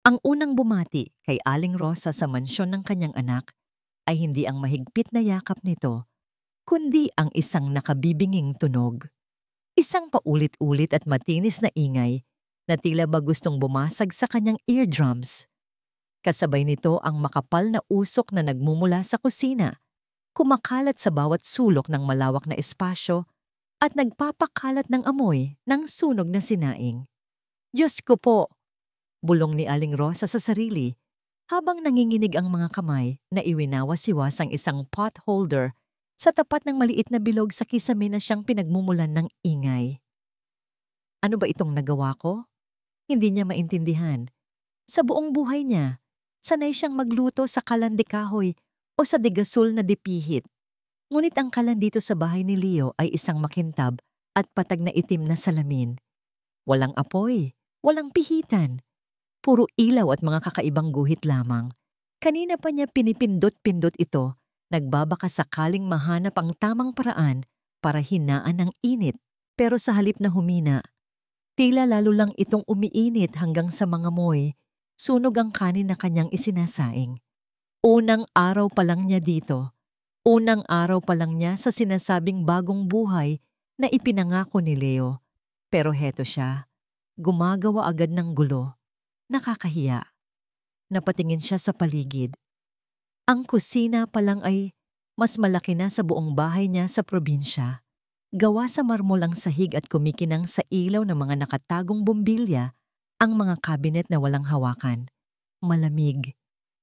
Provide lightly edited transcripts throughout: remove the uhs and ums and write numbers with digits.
Ang unang bumati kay Aling Rosa sa mansyon ng kanyang anak ay hindi ang mahigpit na yakap nito, kundi ang isang nakabibinging tunog. Isang paulit-ulit at matinis na ingay na tila ba gustong bumasag sa kanyang eardrums. Kasabay nito ang makapal na usok na nagmumula sa kusina, kumakalat sa bawat sulok ng malawak na espasyo at nagpapakalat ng amoy ng sunog na sinaing. Diyos ko po! Bulong ni Aling Rosa sa sarili habang nanginginig ang mga kamay na iwinawas-iwas ang isang pot holder sa tapat ng maliit na bilog sa kisame na siyang pinagmumulan ng ingay. Ano ba itong nagawa ko? Hindi niya maintindihan. Sa buong buhay niya, sanay siyang magluto sa kalan de kahoy o sa degasol na dipihit. Ngunit ang kalan dito sa bahay ni Leo ay isang makintab at patag na itim na salamin. Walang apoy, walang pihitan. Puro ilaw at mga kakaibang guhit lamang. Kanina pa niya pinipindot-pindot ito, nagbabaka sakaling mahanap ang tamang paraan para hinaan ng init. Pero sa halip na humina, tila lalo lang itong umiinit hanggang sa mga moy, sunog ang kanin na kanyang isinasaing. Unang araw pa lang niya dito. Unang araw pa lang niya sa sinasabing bagong buhay na ipinangako ni Leo. Pero heto siya, gumagawa agad ng gulo. Nakakahiya. Napatingin siya sa paligid. Ang kusina pa lang ay mas malaki na sa buong bahay niya sa probinsya. Gawa sa marmol ang sahig at kumikinang sa ilaw ng mga nakatagong bumbilya ang mga kabinet na walang hawakan. Malamig,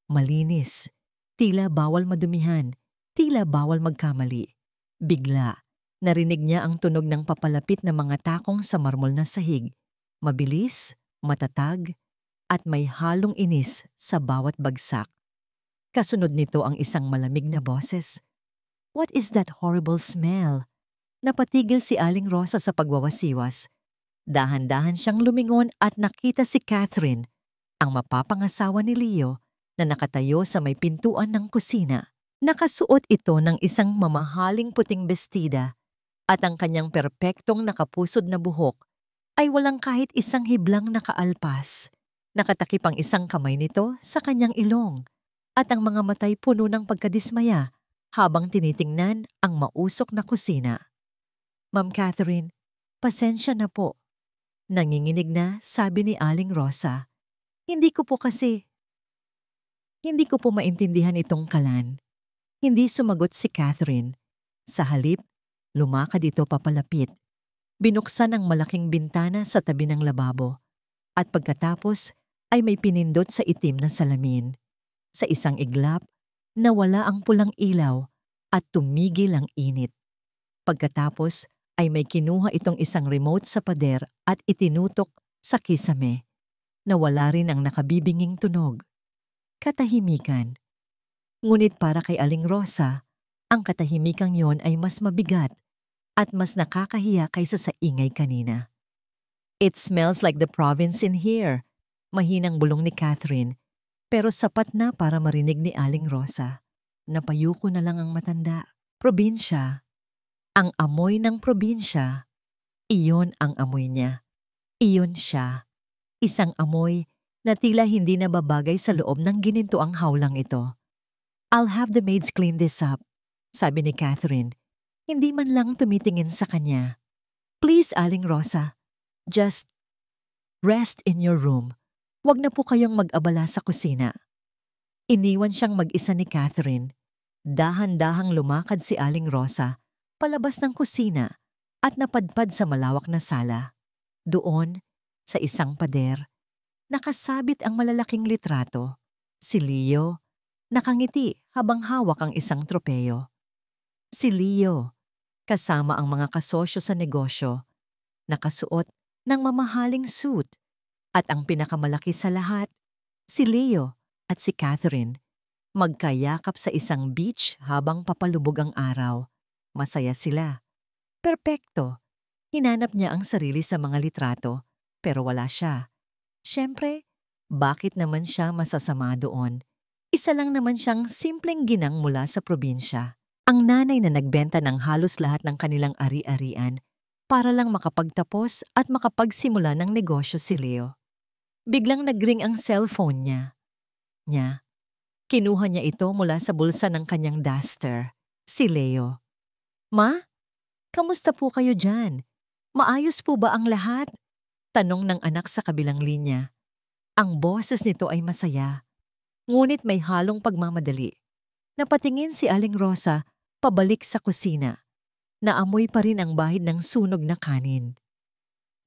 malinis, tila bawal madumihan, tila bawal magkamali. Bigla, narinig niya ang tunog ng papalapit na mga takong sa marmol na sahig. Mabilis, matatag, at may halong inis sa bawat bagsak. Kasunod nito ang isang malamig na boses. What is that horrible smell? Napatigil si Aling Rosa sa pagwawasiwas. Dahan-dahan siyang lumingon at nakita si Catherine, ang mapapangasawa ni Leo, na nakatayo sa may pintuan ng kusina. Nakasuot ito ng isang mamahaling puting bestida at ang kanyang perpektong nakapusod na buhok ay walang kahit isang hiblang nakaalpas. Nakatakip ang isang kamay nito sa kanyang ilong at ang mga matay puno ng pagkadismaya habang tinitingnan ang mausok na kusina. Ma'am Catherine, pasensya na po. Nanginginig na sabi ni Aling Rosa. Hindi ko po maintindihan itong kalan. Hindi sumagot si Catherine. Sa halip, lumakad ito papalapit. Binuksan ang malaking bintana sa tabi ng lababo at pagkatapos ay may pinindot sa itim na salamin. Sa isang iglap, nawala ang pulang ilaw at tumigil ang init. Pagkatapos ay may kinuha itong isang remote sa pader at itinutok sa kisame. Nawala rin ang nakabibinging tunog. Katahimikan. Ngunit para kay Aling Rosa, ang katahimikang yon ay mas mabigat at mas nakakahiya kaysa sa ingay kanina. It smells like the province in here. Mahinang bulong ni Catherine, pero sapat na para marinig ni Aling Rosa. Napayuko na lang ang matanda. Probinsya. Ang amoy ng probinsya. Iyon ang amoy niya. Iyon siya. Isang amoy na tila hindi nababagay sa loob ng ginintuang hawlang ito. I'll have the maids clean this up, sabi ni Catherine. Hindi man lang tumitingin sa kanya. Please, Aling Rosa, just rest in your room. Huwag na po kayong mag-abala sa kusina. Iniwan siyang mag-isa ni Catherine. Dahan-dahang lumakad si Aling Rosa palabas ng kusina at napadpad sa malawak na sala. Doon, sa isang pader, nakasabit ang malalaking litrato. Si Leo, nakangiti habang hawak ang isang tropeyo. Si Leo, kasama ang mga kasosyo sa negosyo, nakasuot ng mamahaling suit. At ang pinakamalaki sa lahat, si Leo at si Catherine, magkayakap sa isang beach habang papalubog ang araw. Masaya sila. Perpekto. Hinanap niya ang sarili sa mga litrato, pero wala siya. Siyempre, bakit naman siya masasama doon? Isa lang naman siyang simpleng ginang mula sa probinsya. Ang nanay na nagbenta ng halos lahat ng kanilang ari-arian para lang makapagtapos at makapagsimula ng negosyo si Leo. Biglang nagring ang cellphone niya. Kinuha niya ito mula sa bulsa ng kanyang duster. Si Leo. Ma, kamusta po kayo dyan? Maayos po ba ang lahat? Tanong ng anak sa kabilang linya. Ang boses nito ay masaya, ngunit may halong pagmamadali. Napatingin si Aling Rosa pabalik sa kusina. Naamoy pa rin ang bahid ng sunog na kanin.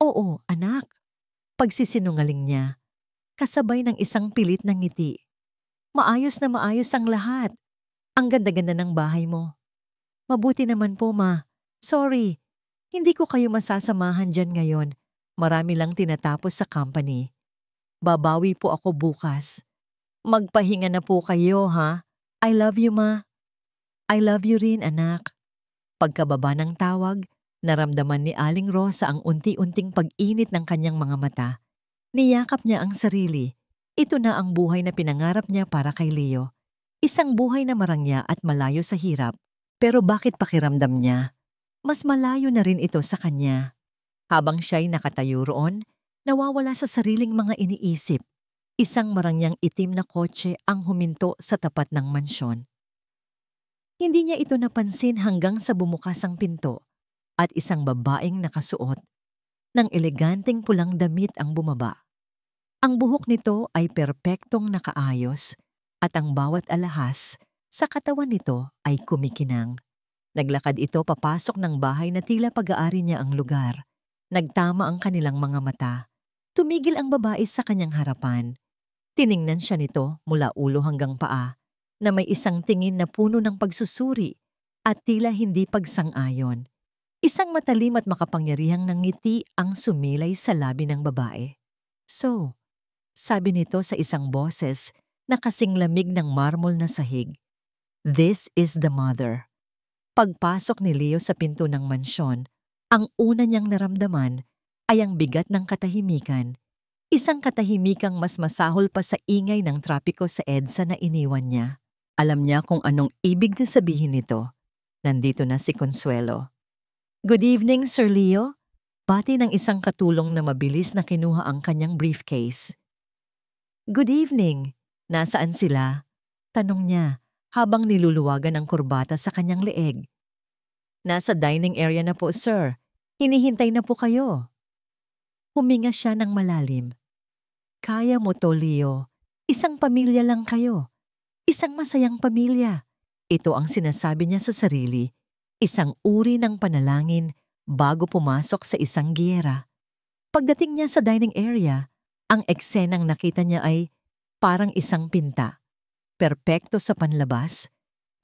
Oo, anak. Pagsisinungaling niya, kasabay ng isang pilit ng ngiti. Maayos na maayos ang lahat. Ang ganda-ganda ng bahay mo. Mabuti naman po, ma. Sorry, hindi ko kayo masasamahan dyan ngayon. Marami lang tinatapos sa company. Babawi po ako bukas. Magpahinga na po kayo, ha? I love you, ma. I love you rin, anak. Pagkababa ng tawag, naramdaman ni Aling Rosa ang unti-unting pag-init ng kanyang mga mata. Niyakap niya ang sarili. Ito na ang buhay na pinangarap niya para kay Leo. Isang buhay na marangya at malayo sa hirap. Pero bakit pakiramdam niya? Mas malayo na rin ito sa kanya. Habang siya'y nakatayo roon, nawawala sa sariling mga iniisip. Isang marangyang itim na kotse ang huminto sa tapat ng mansyon. Hindi niya ito napansin hanggang sa bumukas ang pinto at isang babaeng nakasuot ng eleganteng pulang damit ang bumaba. Ang buhok nito ay perpektong nakaayos at ang bawat alahas sa katawan nito ay kumikinang. Naglakad ito papasok ng bahay na tila pag-aari niya ang lugar. Nagtama ang kanilang mga mata. Tumigil ang babae sa kanyang harapan. Tiningnan siya nito mula ulo hanggang paa na may isang tingin na puno ng pagsusuri at tila hindi pagsang-ayon. Isang matalim at makapangyarihang ngiti ang sumilay sa labi ng babae. So, sabi nito sa isang boses na kasing lamig ng marmol na sahig. This is the mother. Pagpasok ni Leo sa pinto ng mansyon, ang una niyang naramdaman ay ang bigat ng katahimikan. Isang katahimikang mas masahol pa sa ingay ng trapiko sa EDSA na iniwan niya. Alam niya kung anong ibig na sabihin nito. Nandito na si Consuelo. Good evening, Sir Leo. Bati ng isang katulong na mabilis na kinuha ang kanyang briefcase. Good evening. Nasaan sila? Tanong niya habang niluluwagan ang kurbata sa kanyang leeg. Nasa dining area na po, sir. Hinihintay na po kayo. Huminga siya ng malalim. Kaya mo to, Leo. Isang pamilya lang kayo. Isang masayang pamilya. Ito ang sinasabi niya sa sarili. Isang uri ng panalangin bago pumasok sa isang giyera. Pagdating niya sa dining area, ang eksenang nakita niya ay parang isang pinta. Perpekto sa panlabas,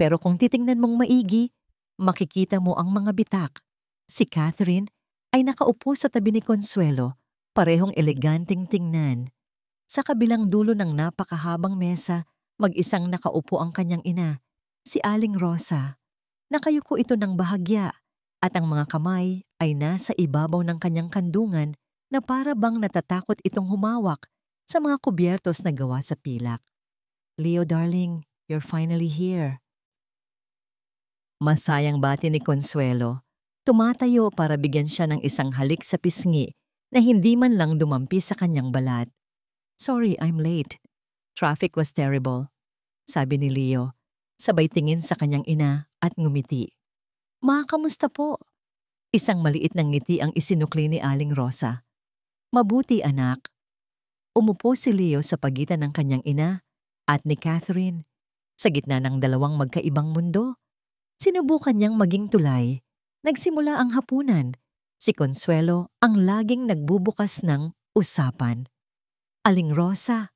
pero kung titingnan mong maigi, makikita mo ang mga bitak. Si Catherine ay nakaupo sa tabi ni Consuelo, parehong eleganteng tingnan. Sa kabilang dulo ng napakahabang mesa, mag-isang nakaupo ang kanyang ina, si Aling Rosa. Nakayuko ito ng bahagya at ang mga kamay ay nasa ibabaw ng kanyang kandungan na para bang natatakot itong humawak sa mga kubyertos na gawa sa pilak. Leo darling, you're finally here. Masayang bati ni Consuelo. Tumatayo para bigyan siya ng isang halik sa pisngi na hindi man lang dumampi sa kanyang balat. Sorry, I'm late. Traffic was terrible, sabi ni Leo, sabay tingin sa kanyang ina at ngumiti. Ma, kamusta po? Isang maliit na ngiti ang isinukli ni Aling Rosa. Mabuti, anak. Umupo si Leo sa pagitan ng kanyang ina at ni Catherine. Sa gitna ng dalawang magkaibang mundo, sinubukan niyang maging tulay. Nagsimula ang hapunan. Si Consuelo ang laging nagbubukas ng usapan. Aling Rosa,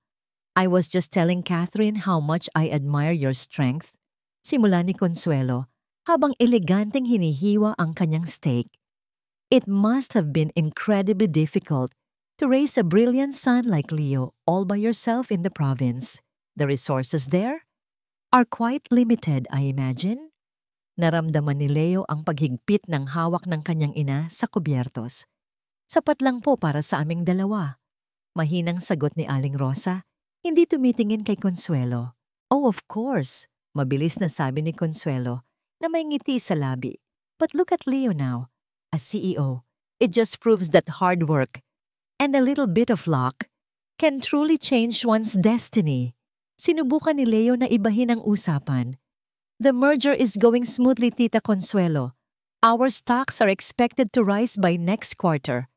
I was just telling Catherine how much I admire your strength. Simula ni Consuelo habang eleganteng hinihiwa ang kanyang steak. It must have been incredibly difficult to raise a brilliant son like Leo all by yourself in the province. The resources there are quite limited, I imagine. Naramdaman ni Leo ang paghigpit ng hawak ng kanyang ina sa kubyertos. Sapat lang po para sa aming dalawa. Mahinang sagot ni Aling Rosa, hindi tumitingin kay Consuelo. Oh, of course, mabilis na sabi ni Consuelo na may ngiti sa labi. But look at Leo now. As CEO, it just proves that hard work and a little bit of luck can truly change one's destiny. Sinubukan ni Leo na ibahin ang usapan. The merger is going smoothly, Tita Consuelo. Our stocks are expected to rise by next quarter.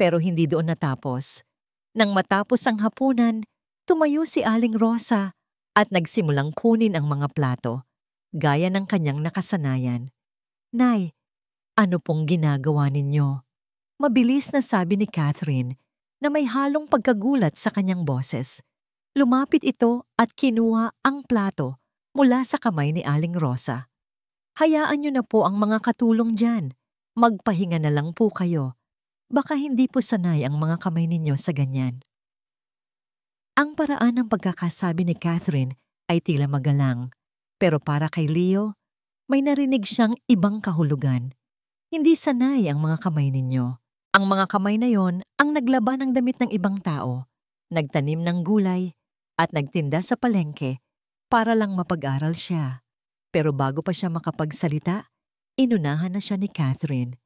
Pero hindi doon natapos. Nang matapos ang hapunan, tumayo si Aling Rosa at nagsimulang kunin ang mga plato, gaya ng kanyang nakasanayan. Nay, ano pong ginagawa ninyo? Mabilis na sabi ni Catherine na may halong pagkagulat sa kanyang boses. Lumapit ito at kinuha ang plato mula sa kamay ni Aling Rosa. Hayaan niyo na po ang mga katulong dyan. Magpahinga na lang po kayo. Baka hindi po sanay ang mga kamay ninyo sa ganyan. Ang paraan ng pagkakasabi ni Catherine ay tila magalang. Pero para kay Leo, may narinig siyang ibang kahulugan. Hindi sanay ang mga kamay ninyo. Ang mga kamay na yon ang naglaban ng damit ng ibang tao, nagtanim ng gulay, at nagtinda sa palengke para lang mapag-aral siya. Pero bago pa siya makapagsalita, inunahan na siya ni Catherine.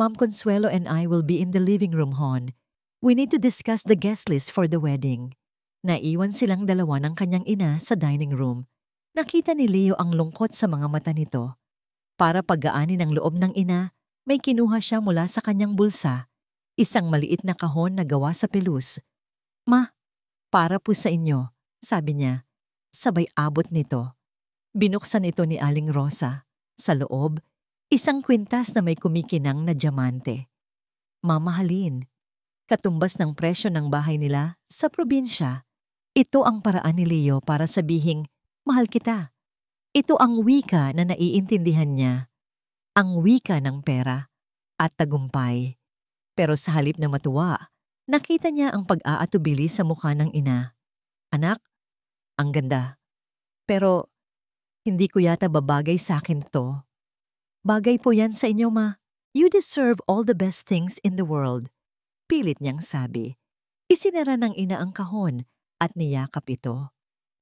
Ma'am Consuelo and I will be in the living room, hon. We need to discuss the guest list for the wedding. Naiwan silang dalawa ng kanyang ina sa dining room. Nakita ni Leo ang lungkot sa mga mata nito. Para paggaanin ang loob ng ina, may kinuha siya mula sa kanyang bulsa, isang maliit na kahon na gawa sa pelus. Ma, para po sa inyo, sabi niya. Sabay abot nito. Binuksan ito ni Aling Rosa. Sa loob, isang kwintas na may kumikinang na diamante. Mamahalin. Katumbas ng presyo ng bahay nila sa probinsya. Ito ang paraan ni Leo para sabihing, mahal kita. Ito ang wika na naiintindihan niya. Ang wika ng pera at tagumpay. Pero sa halip na matuwa, nakita niya ang pag-aatubili sa mukha ng ina. Anak, ang ganda. Pero hindi ko yata babagay sa akin to. Bagay po yan sa inyo, ma. You deserve all the best things in the world. Pilit niyang sabi. Isinara ng ina ang kahon at niyakap ito.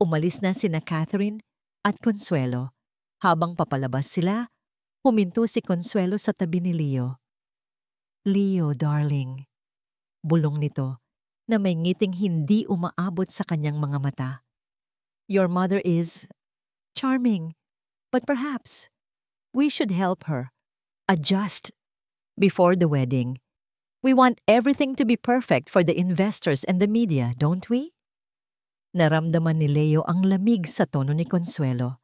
Umalis na sina Catherine at Consuelo. Habang papalabas sila, huminto si Consuelo sa tabi ni Leo. Leo, darling. Bulong nito na may ngiting hindi umaabot sa kanyang mga mata. Your mother is charming, but perhaps we should help her adjust before the wedding. We want everything to be perfect for the investors and the media, don't we? Naramdaman ni Leo ang lamig sa tono ni Consuelo.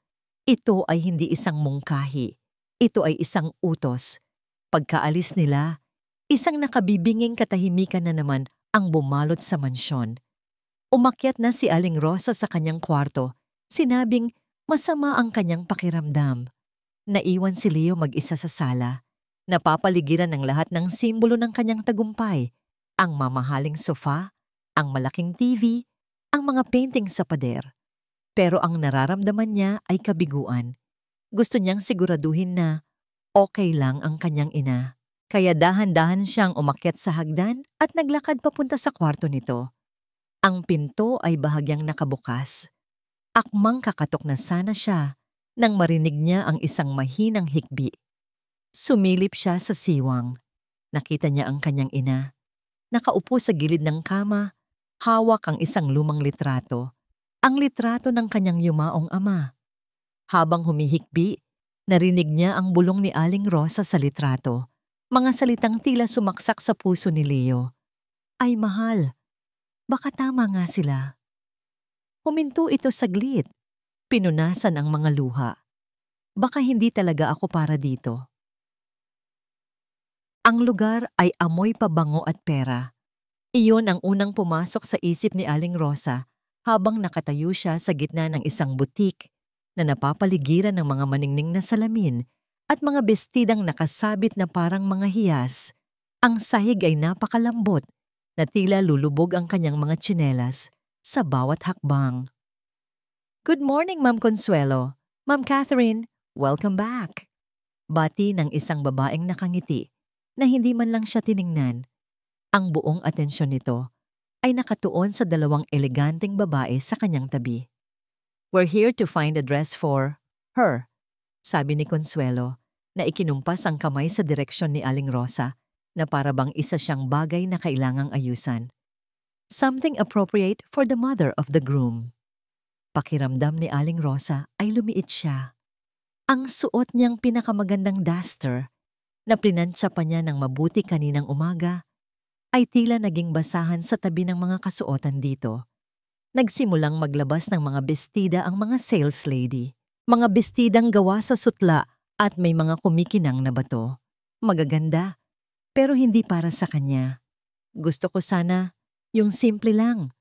Ito ay hindi isang mungkahi. Ito ay isang utos. Pagkaalis nila, isang nakabibinging katahimikan na naman ang bumalot sa mansyon. Umakyat na si Aling Rosa sa kanyang kwarto. Sinabing masama ang kanyang pakiramdam. Naiwan si Leo mag-isa sa sala. Napapaligiran ng lahat ng simbolo ng kanyang tagumpay. Ang mamahaling sofa, ang malaking TV, ang mga painting sa pader. Pero ang nararamdaman niya ay kabiguan. Gusto niyang siguraduhin na okay lang ang kanyang ina. Kaya dahan-dahan siyang umakyat sa hagdan at naglakad papunta sa kwarto nito. Ang pinto ay bahagyang nakabukas. Akmang kakatok na sana siya nang marinig niya ang isang mahinang hikbi. Sumilip siya sa siwang. Nakita niya ang kanyang ina. Nakaupo sa gilid ng kama, hawak ang isang lumang litrato. Ang litrato ng kanyang yumaong ama. Habang humihikbi, narinig niya ang bulong ni Aling Rosa sa litrato. Mga salitang tila sumaksak sa puso ni Leo. Ay mahal, baka tama nga sila. Huminto ito saglit. Pinunasan ang mga luha. Baka hindi talaga ako para dito. Ang lugar ay amoy pabango at pera. Iyon ang unang pumasok sa isip ni Aling Rosa habang nakatayo siya sa gitna ng isang butik na napapaligiran ng mga maningning na salamin at mga bestidang nakasabit na parang mga hiyas. Ang sahig ay napakalambot na tila lulubog ang kanyang mga tsinelas sa bawat hakbang. Good morning, Ma'am Consuelo. Ma'am Catherine, welcome back. Bati ng isang babaeng nakangiti na hindi man lang siya tiningnan. Ang buong atensyon nito ay nakatuon sa dalawang eleganteng babae sa kanyang tabi. We're here to find a dress for her, sabi ni Consuelo na ikinumpas ang kamay sa direksyon ni Aling Rosa na para bang isa siyang bagay na kailangang ayusan. something appropriate for the mother of the groom. Pakiramdam ni Aling Rosa ay lumiit siya. Ang suot niyang pinakamagandang duster na plinansya pa niya ng mabuti kaninang umaga ay tila naging basahan sa tabi ng mga kasuotan dito. Nagsimulang maglabas ng mga bestida ang mga sales lady. Mga bestidang gawa sa sutla at may mga kumikinang na bato. Magaganda, pero hindi para sa kanya. Gusto ko sana yung simple lang,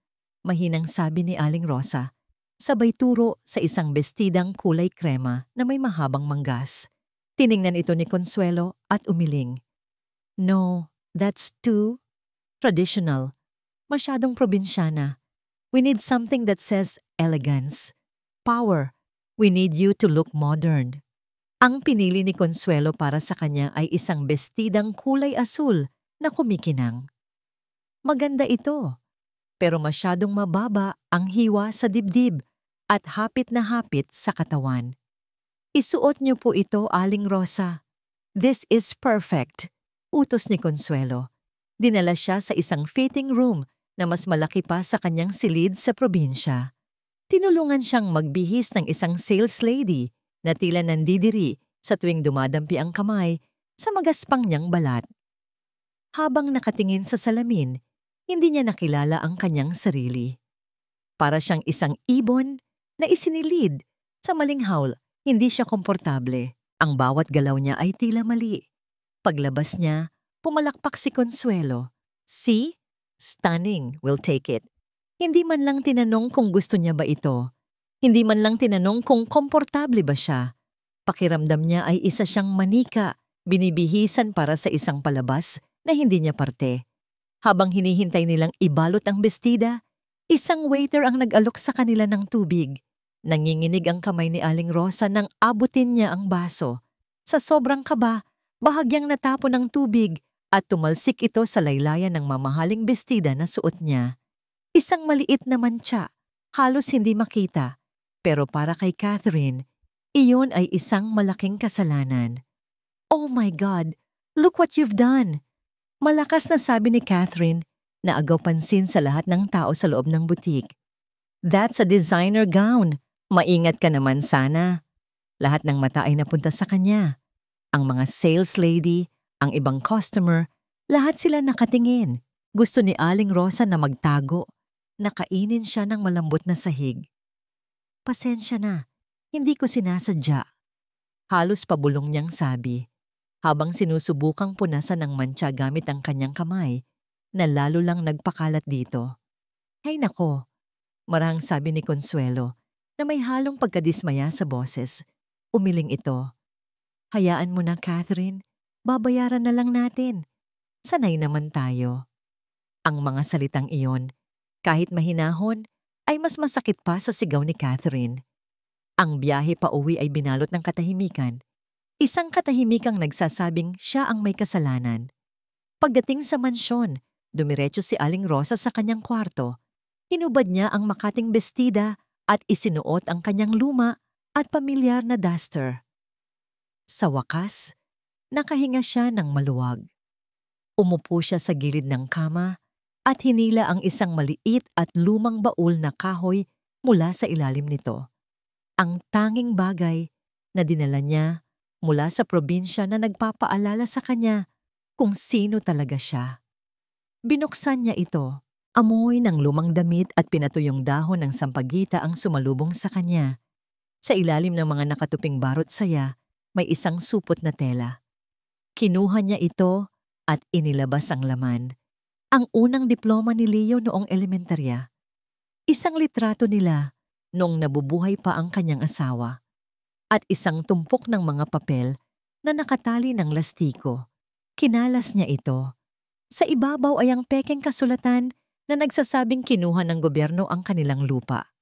mahinang sabi ni Aling Rosa, sabay turo sa isang bestidang kulay krema na may mahabang manggas. Tiningnan ito ni Consuelo at umiling. No, that's too traditional. Masyadong probinsyana. We need something that says elegance, power. We need you to look modern. Ang pinili ni Consuelo para sa kanya ay isang bestidang kulay asul na kumikinang. Maganda ito, pero masyadong mababa ang hiwa sa dibdib at hapit na hapit sa katawan. Isuot niyo po ito, Aling Rosa. This is perfect, utos ni Consuelo. Dinala siya sa isang fitting room na mas malaki pa sa kanyang silid sa probinsya. Tinulungan siyang magbihis ng isang sales lady na tila nandidiri sa tuwing dumadampi ang kamay sa magaspang niyang balat. Habang nakatingin sa salamin, hindi niya nakilala ang kanyang sarili. Para siyang isang ibon na isinilid sa maling hawl, hindi siya komportable. Ang bawat galaw niya ay tila mali. Paglabas niya, pumalakpak si Consuelo. See? Stunning, we'll take it. Hindi man lang tinanong kung gusto niya ba ito. Hindi man lang tinanong kung komportable ba siya. Pakiramdam niya ay isa siyang manika, binibihisan para sa isang palabas na hindi niya parte. Habang hinihintay nilang ibalot ang bestida, isang waiter ang nag-alok sa kanila ng tubig. Nanginginig ang kamay ni Aling Rosa nang abutin niya ang baso. Sa sobrang kaba, bahagyang natapon ng tubig at tumalsik ito sa laylayan ng mamahaling bestida na suot niya. Isang maliit na mantsa, halos hindi makita. Pero para kay Catherine, iyon ay isang malaking kasalanan. Oh my God, look what you've done! Malakas na sabi ni Catherine na agaw pansin sa lahat ng tao sa loob ng butik. That's a designer gown. Maingat ka naman sana. Lahat ng mata ay napunta sa kanya. Ang mga sales lady, ang ibang customer, lahat sila nakatingin. Gusto ni Aling Rosa na magtago. Nakainin siya ng malambot na sahig. Pasensya na, hindi ko sinasadya. Halos pabulong niyang sabi, habang sinusubukang punasan ng mantsa gamit ang kanyang kamay, na lalo lang nagpakalat dito. Hay nako, marahang sabi ni Consuelo, na may halong pagkadismaya sa boses. Umiling ito. Hayaan mo na, Catherine, babayaran na lang natin. Sanay naman tayo. Ang mga salitang iyon, kahit mahinahon, ay mas masakit pa sa sigaw ni Catherine. Ang biyahe pa uwi ay binalot ng katahimikan. Isang katahimikang nagsasabing siya ang may kasalanan. Pagdating sa mansyon, dumiretso si Aling Rosa sa kanyang kwarto. Hinubad niya ang makating bestida at isinuot ang kanyang luma at pamilyar na duster. Sa wakas, nakahinga siya ng maluwag. Umupo siya sa gilid ng kama at hinila ang isang maliit at lumang baul na kahoy mula sa ilalim nito. Ang tanging bagay na dinala niya mula sa probinsya na nagpapaalala sa kanya kung sino talaga siya. Binuksan niya ito. Amoy ng lumang damit at pinatuyong dahon ng sampagita ang sumalubong sa kanya. Sa ilalim ng mga nakatuping barot saya, may isang supot na tela. Kinuha niya ito at inilabas ang laman. Ang unang diploma ni Leo noong elementarya. Isang litrato nila noong nabubuhay pa ang kanyang asawa. At isang tumpok ng mga papel na nakatali ng lastiko. Kinalas niya ito. Sa ibabaw ay ang pekeng kasulatan na nagsasabing kinuha ng gobyerno ang kanilang lupa.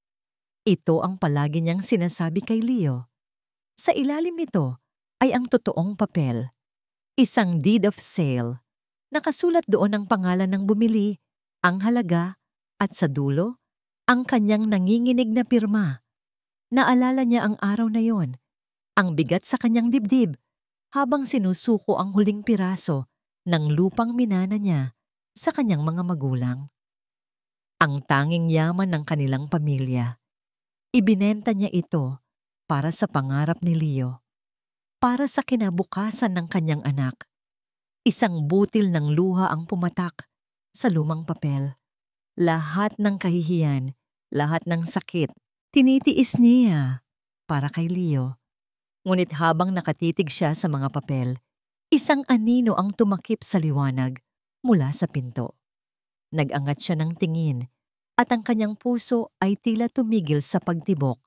Ito ang palagi niyang sinasabi kay Leo. Sa ilalim nito ay ang totoong papel. Isang deed of sale. Nakasulat doon ang pangalan ng bumili, ang halaga, at sa dulo, ang kanyang nanginginig na pirma. Naalala niya ang araw na yon, ang bigat sa kanyang dibdib, habang sinusuko ang huling piraso ng lupang minana niya sa kanyang mga magulang. ang tanging yaman ng kanilang pamilya. Ibinenta niya ito para sa pangarap ni Leo, para sa kinabukasan ng kanyang anak. Isang butil ng luha ang pumatak sa lumang papel. Lahat ng kahihiyan, lahat ng sakit, tinitiis niya para kay Leo. Ngunit habang nakatitig siya sa mga papel, isang anino ang tumakip sa liwanag mula sa pinto. Nag-angat siya ng tingin at ang kanyang puso ay tila tumigil sa pagtibok.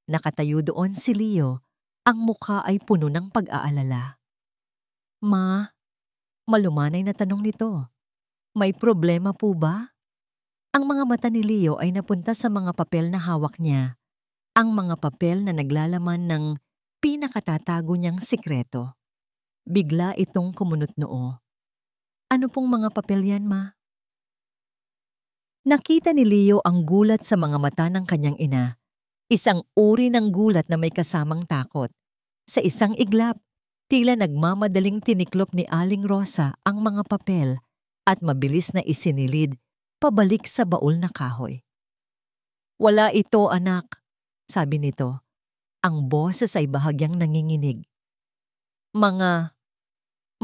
Nakatayo doon si Leo, ang mukha ay puno ng pag-aalala. Ma, malumanay na tanong nito. May problema po ba? Ang mga mata ni Leo ay napunta sa mga papel na hawak niya. Ang mga papel na naglalaman ng pinakatatago niyang sikreto. Bigla itong kumunot noo. Ano pong mga papel yan, Ma? Nakita ni Leo ang gulat sa mga mata ng kanyang ina. Isang uri ng gulat na may kasamang takot. Sa isang iglap, tila nagmamadaling tiniklop ni Aling Rosa ang mga papel at mabilis na isinilid pabalik sa baul na kahoy. Wala ito, anak, sabi nito. Ang boses ay bahagyang nanginginig. Mga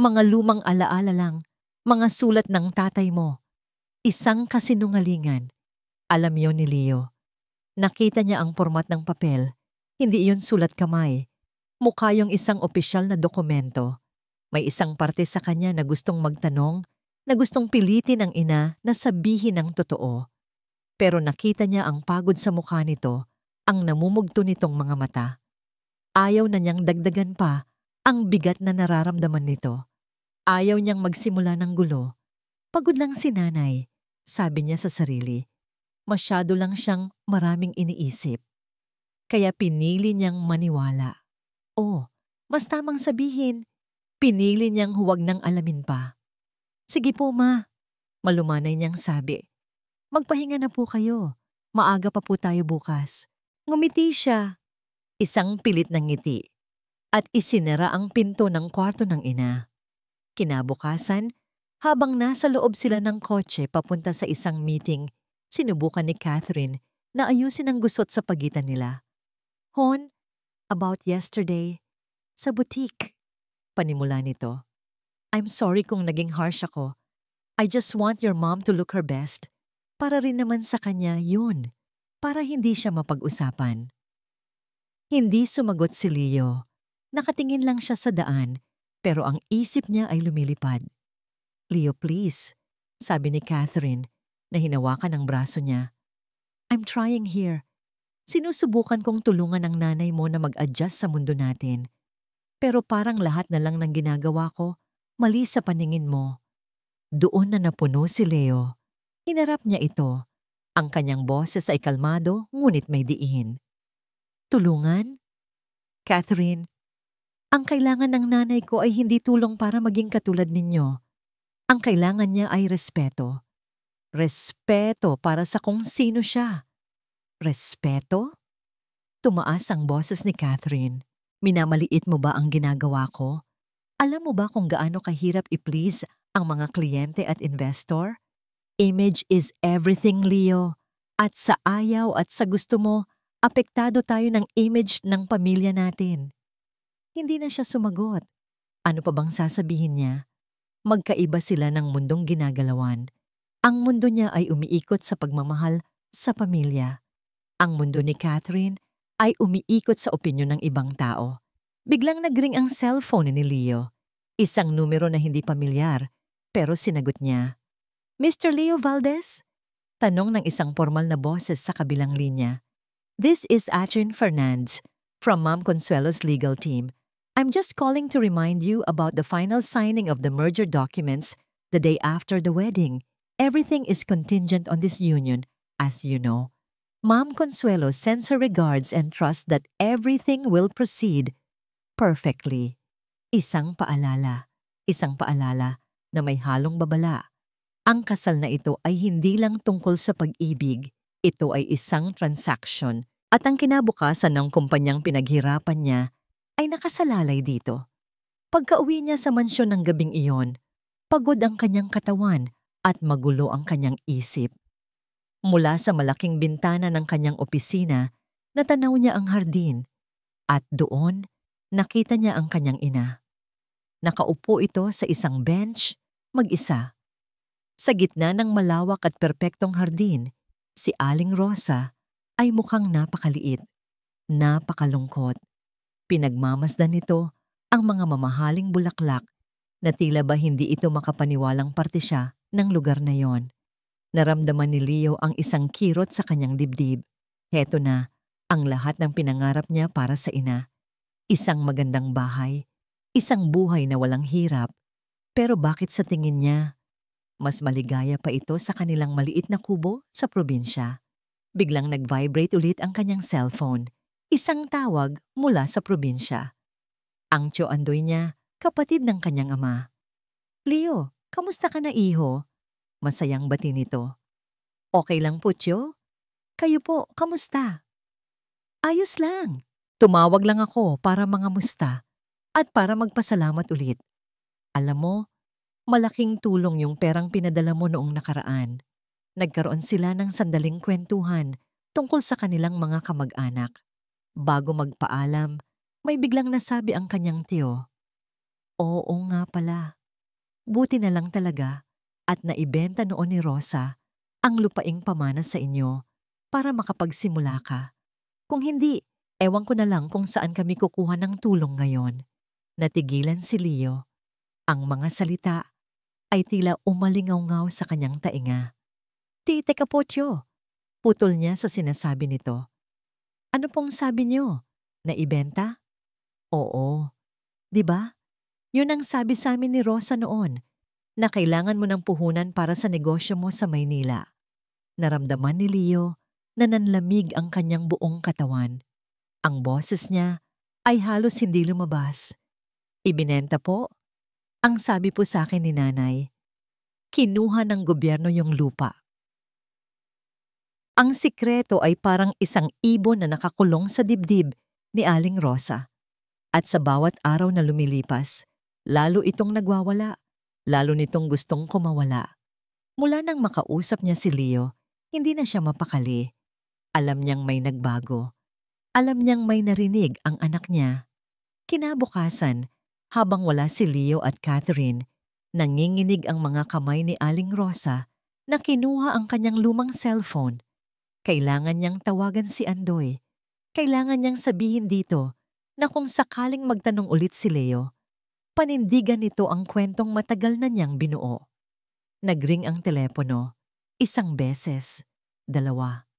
lumang alaala lang, mga sulat ng tatay mo. Isang kasinungalingan. Alam yon ni Leo. Nakita niya ang format ng papel. Hindi iyon sulat kamay. Mukha yung isang opisyal na dokumento. May isang parte sa kanya na gustong magtanong, na gustong pilitin ang ina na sabihin ang totoo. Pero nakita niya ang pagod sa mukha nito, ang namumugto nitong mga mata. Ayaw na niyang dagdagan pa ang bigat na nararamdaman nito. Ayaw niyang magsimula ng gulo. Pagod lang si nanay, sabi niya sa sarili. Masyado lang siyang maraming iniisip. Kaya pinili niyang maniwala. O, mas tamang sabihin, pinili niyang huwag nang alamin pa. Sige po, Ma, malumanay niyang sabi. Magpahinga na po kayo. Maaga pa po tayo bukas. Ngumiti siya. Isang pilit ng ngiti. At isinara ang pinto ng kwarto ng ina. Kinabukasan, habang nasa loob sila ng kotse papunta sa isang meeting, sinubukan ni Catherine na ayusin ang gusot sa pagitan nila. Hon, about yesterday, sa boutique, panimula nito. I'm sorry kung naging harsh ako. I just want your mom to look her best. Para rin naman sa kanya yun, para hindi siya mapag-usapan. Hindi sumagot si Leo. Nakatingin lang siya sa daan, pero ang isip niya ay lumilipad. Leo, please, sabi ni Catherine, na hinawakan ang braso niya. I'm trying here. Sinusubukan kong tulungan ang nanay mo na mag-adjust sa mundo natin. Pero parang lahat na lang ng ginagawa ko, mali sa paningin mo. Doon na napuno si Leo. Hinarap niya ito. Ang kanyang boses ay kalmado, ngunit may diin. Tulungan? Catherine, ang kailangan ng nanay ko ay hindi tulong para maging katulad ninyo. Ang kailangan niya ay respeto. Respeto para sa kung sino siya. Respeto? Tumaas ang boses ni Catherine. Minamaliit mo ba ang ginagawa ko? Alam mo ba kung gaano kahirap i-please ang mga kliyente at investor? Image is everything, Leo. At sa ayaw at sa gusto mo, apektado tayo ng image ng pamilya natin. Hindi na siya sumagot. Ano pa bang sasabihin niya? Magkaiba sila ng mundong ginagalawan. Ang mundo niya ay umiikot sa pagmamahal sa pamilya. Ang mundo ni Catherine ay umiikot sa opinyon ng ibang tao. Biglang nagring ang cellphone ni Leo. Isang numero na hindi pamilyar, pero sinagot niya. Mr. Leo Valdez? Tanong ng isang formal na boses sa kabilang linya. This is Atrin Fernandez from Ma'am Consuelo's legal team. I'm just calling to remind you about the final signing of the merger documents the day after the wedding. Everything is contingent on this union, as you know. Ma'am Consuelo sends her regards and trusts that everything will proceed perfectly. Isang paalala na may halong babala. Ang kasal na ito ay hindi lang tungkol sa pag-ibig. Ito ay isang transaction. At ang kinabukasan ng kumpanyang pinaghirapan niya ay nakasalalay dito. Pagka-uwi niya sa mansyon ng gabing iyon, pagod ang kanyang katawan at magulo ang kanyang isip. Mula sa malaking bintana ng kanyang opisina, natanaw niya ang hardin at doon nakita niya ang kanyang ina. Nakaupo ito sa isang bench, mag-isa. Sa gitna ng malawak at perpektong hardin, si Aling Rosa ay mukhang napakaliit, napakalungkot. Pinagmamasdan nito ang mga mamahaling bulaklak na tila ba hindi ito makapaniwalang parte siya ng lugar na yon. Naramdaman ni Leo ang isang kirot sa kanyang dibdib. Heto na ang lahat ng pinangarap niya para sa ina. Isang magandang bahay, isang buhay na walang hirap. Pero bakit sa tingin niya, mas maligaya pa ito sa kanilang maliit na kubo sa probinsya? Biglang nag-vibrate ulit ang kanyang cellphone. Isang tawag mula sa probinsya. Ang Tio Andoy niya, kapatid ng kanyang ama. "Leo, kamusta ka na, iho?" Masayang bati nito. "Okay lang po, Tio. Kayo po, kamusta?" "Ayos lang. Tumawag lang ako para mangamusta at para magpasalamat ulit. Alam mo, malaking tulong yung perang pinadala mo noong nakaraan." Nagkaroon sila ng sandaling kwentuhan tungkol sa kanilang mga kamag-anak. Bago magpaalam, may biglang nasabi ang kanyang tiyo. "Oo nga pala. Buti na lang talaga at naibenta noon ni Rosa ang lupaing pamana sa inyo para makapagsimula ka. Kung hindi, ewan ko na lang kung saan kami kukuha ng tulong ngayon." Natigilan si Leo. Ang mga salita ay tila umalingaw-ngaw sa kanyang tainga. "Teka po, Tio." Putol niya sa sinasabi nito. "Ano pong sabi niyo? Naibenta?" "Oo. 'Di ba? Yun ang sabi sa amin ni Rosa noon, na kailangan mo ng puhunan para sa negosyo mo sa Maynila." Naramdaman ni Leo na nanlamig ang kanyang buong katawan. Ang boses niya ay halos hindi lumabas. "Ibinenta po? Ang sabi po sa akin ni nanay, kinuha ng gobyerno yung lupa." Ang sikreto ay parang isang ibon na nakakulong sa dibdib ni Aling Rosa. At sa bawat araw na lumilipas, lalo itong nagwawala, lalo nitong gustong kumawala. Mula nang makausap niya si Leo, hindi na siya mapakali. Alam niyang may nagbago. Alam niyang may narinig ang anak niya. Kinabukasan, habang wala si Leo at Catherine, nanginginig ang mga kamay ni Aling Rosa na kinuha ang kanyang lumang cellphone. Kailangan niyang tawagan si Andoy. Kailangan niyang sabihin dito na kung sakaling magtanong ulit si Leo, panindigan nito ang kwentong matagal na niyang binuo. Nagring ang telepono. 1 beses, 2,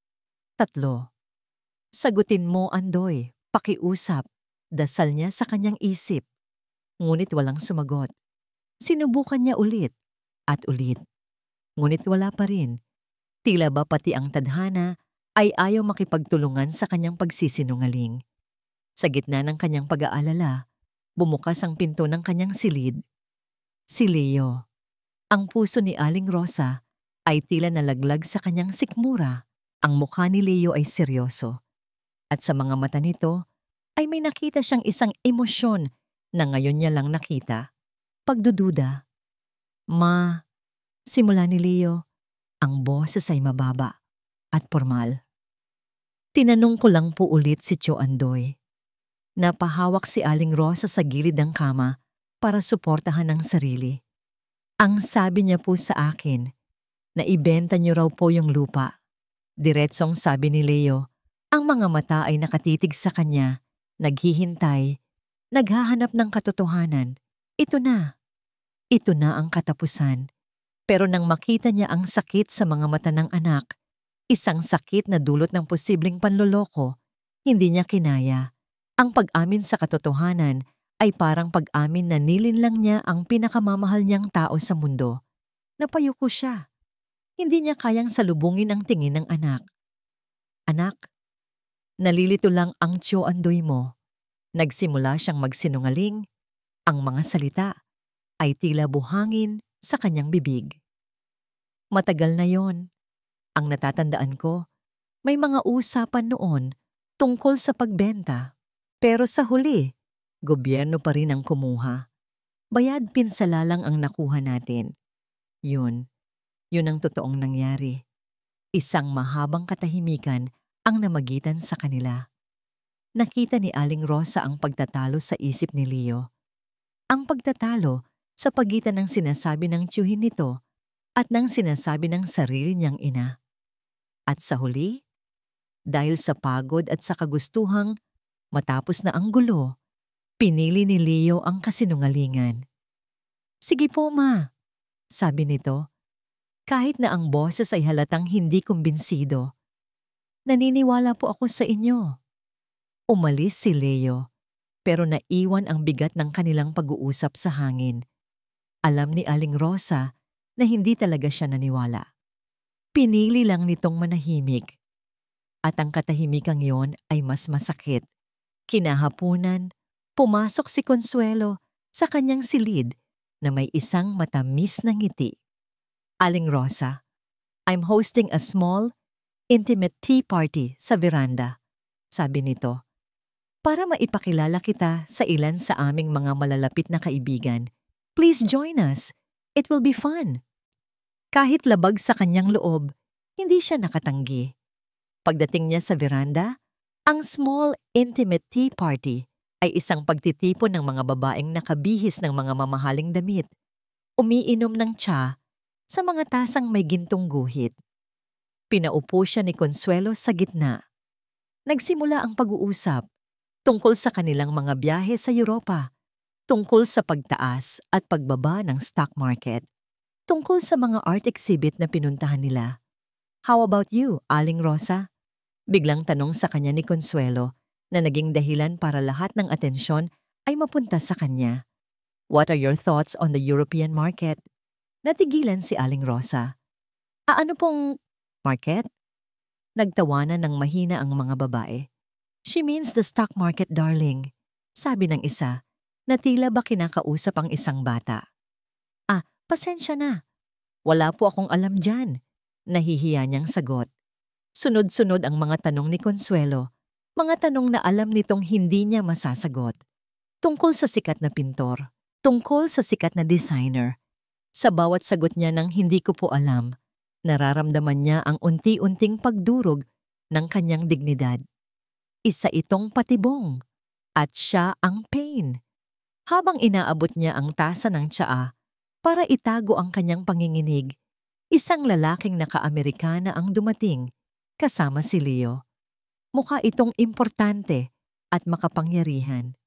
3. "Sagutin mo, Andoy. Pakiusap." Dasal niya sa kanyang isip. Ngunit walang sumagot. Sinubukan niya ulit at ulit. Ngunit wala pa rin. Tila ba pati ang tadhana ay ayaw makipagtulungan sa kanyang pagsisinungaling. Sa gitna ng kanyang pag-aalala, bumukas ang pinto ng kanyang silid. Si Leo. Ang puso ni Aling Rosa ay tila nalaglag sa kanyang sikmura. Ang mukha ni Leo ay seryoso. At sa mga mata nito ay may nakita siyang isang emosyon na ngayon niya lang nakita. Pagdududa. "Ma," simula ni Leo. Ang boses ay mababa at formal. "Tinanong ko lang po ulit si Tio Andoy." Napahawak si Aling Rosa sa gilid ng kama para suportahan ang sarili. "Ang sabi niya po sa akin, na ibenta niyo raw po yung lupa." Diretsong sabi ni Leo. Ang mga mata ay nakatitig sa kanya, naghihintay, naghahanap ng katotohanan. Ito na. Ito na ang katapusan. Pero nang makita niya ang sakit sa mga mata ng anak, isang sakit na dulot ng posibleng panloloko, hindi niya kinaya. Ang pag-amin sa katotohanan ay parang pag-amin na nilinlang niya ang pinakamamahal niyang tao sa mundo. Napayuko siya. Hindi niya kayang salubungin ang tingin ng anak. "Anak, nalilito lang ang Tio Andoy mo." Nagsimula siyang magsinungaling. Ang mga salita ay tila buhangin sa kanyang bibig. "Matagal na yon. Ang natatandaan ko, may mga usapan noon tungkol sa pagbenta. Pero sa huli, gobyerno pa rin ang kumuha. Bayad pinsala lang ang nakuha natin. Yun ang totoong nangyari. Isang mahabang katahimikan ang namagitan sa kanila. Nakita ni Aling Rosa ang pagtatalo sa isip ni Leo. Ang pagtatalo sa pagitan ng sinasabi ng tiyuhin nito at ng sinasabi ng sarili niyang ina. At sa huli, dahil sa pagod at sa kagustuhang matapos na ang gulo, pinili ni Leo ang kasinungalingan. "Sige po, ma," sabi nito, kahit na ang boses ay halatang hindi kumbinsido. "Naniniwala po ako sa inyo." Umalis si Leo, pero naiwan ang bigat ng kanilang pag-uusap sa hangin. Alam ni Aling Rosa na hindi talaga siya naniwala. Pinili lang nitong manahimik. At ang katahimikang yon ay mas masakit. Kinahapunan, pumasok si Consuelo sa kanyang silid na may isang matamis na ngiti. "Aling Rosa, I'm hosting a small, intimate tea party sa veranda," sabi nito, "para maipakilala kita sa ilan sa aming mga malalapit na kaibigan. Please join us. It will be fun." Kahit labag sa kanyang loob, hindi siya nakatanggi. Pagdating niya sa veranda, ang small, intimate tea party ay isang pagtitipon ng mga babaeng nakabihis ng mga mamahaling damit, umiinom ng tsa sa mga tasang may gintong guhit. Pinaupo siya ni Consuelo sa gitna. Nagsimula ang pag-uusap tungkol sa kanilang mga biyahe sa Europa, tungkol sa pagtaas at pagbaba ng stock market, tungkol sa mga art exhibit na pinuntahan nila. "How about you, Aling Rosa?" Biglang tanong sa kanya ni Consuelo na naging dahilan para lahat ng atensyon ay mapunta sa kanya. "What are your thoughts on the European market?" Natigilan si Aling Rosa. "Ano pong market?" Nagtawanan ng mahina ang mga babae. "She means the stock market, darling," sabi ng isa, na tila ba kinakausap ang isang bata. Pasensya na. Wala po akong alam dyan," nahihiya niyang sagot. Sunod-sunod ang mga tanong ni Consuelo, mga tanong na alam nitong hindi niya masasagot. Tungkol sa sikat na pintor, tungkol sa sikat na designer. Sa bawat sagot niya ng "hindi ko po alam", nararamdaman niya ang unti-unting pagdurog ng kanyang dignidad. Isa itong patibong, at siya ang pain. Habang inaabot niya ang tasa ng tsaa para itago ang kanyang panginginig, isang lalaking naka-Amerikana ang dumating kasama si Leo. Mukha itong importante at makapangyarihan.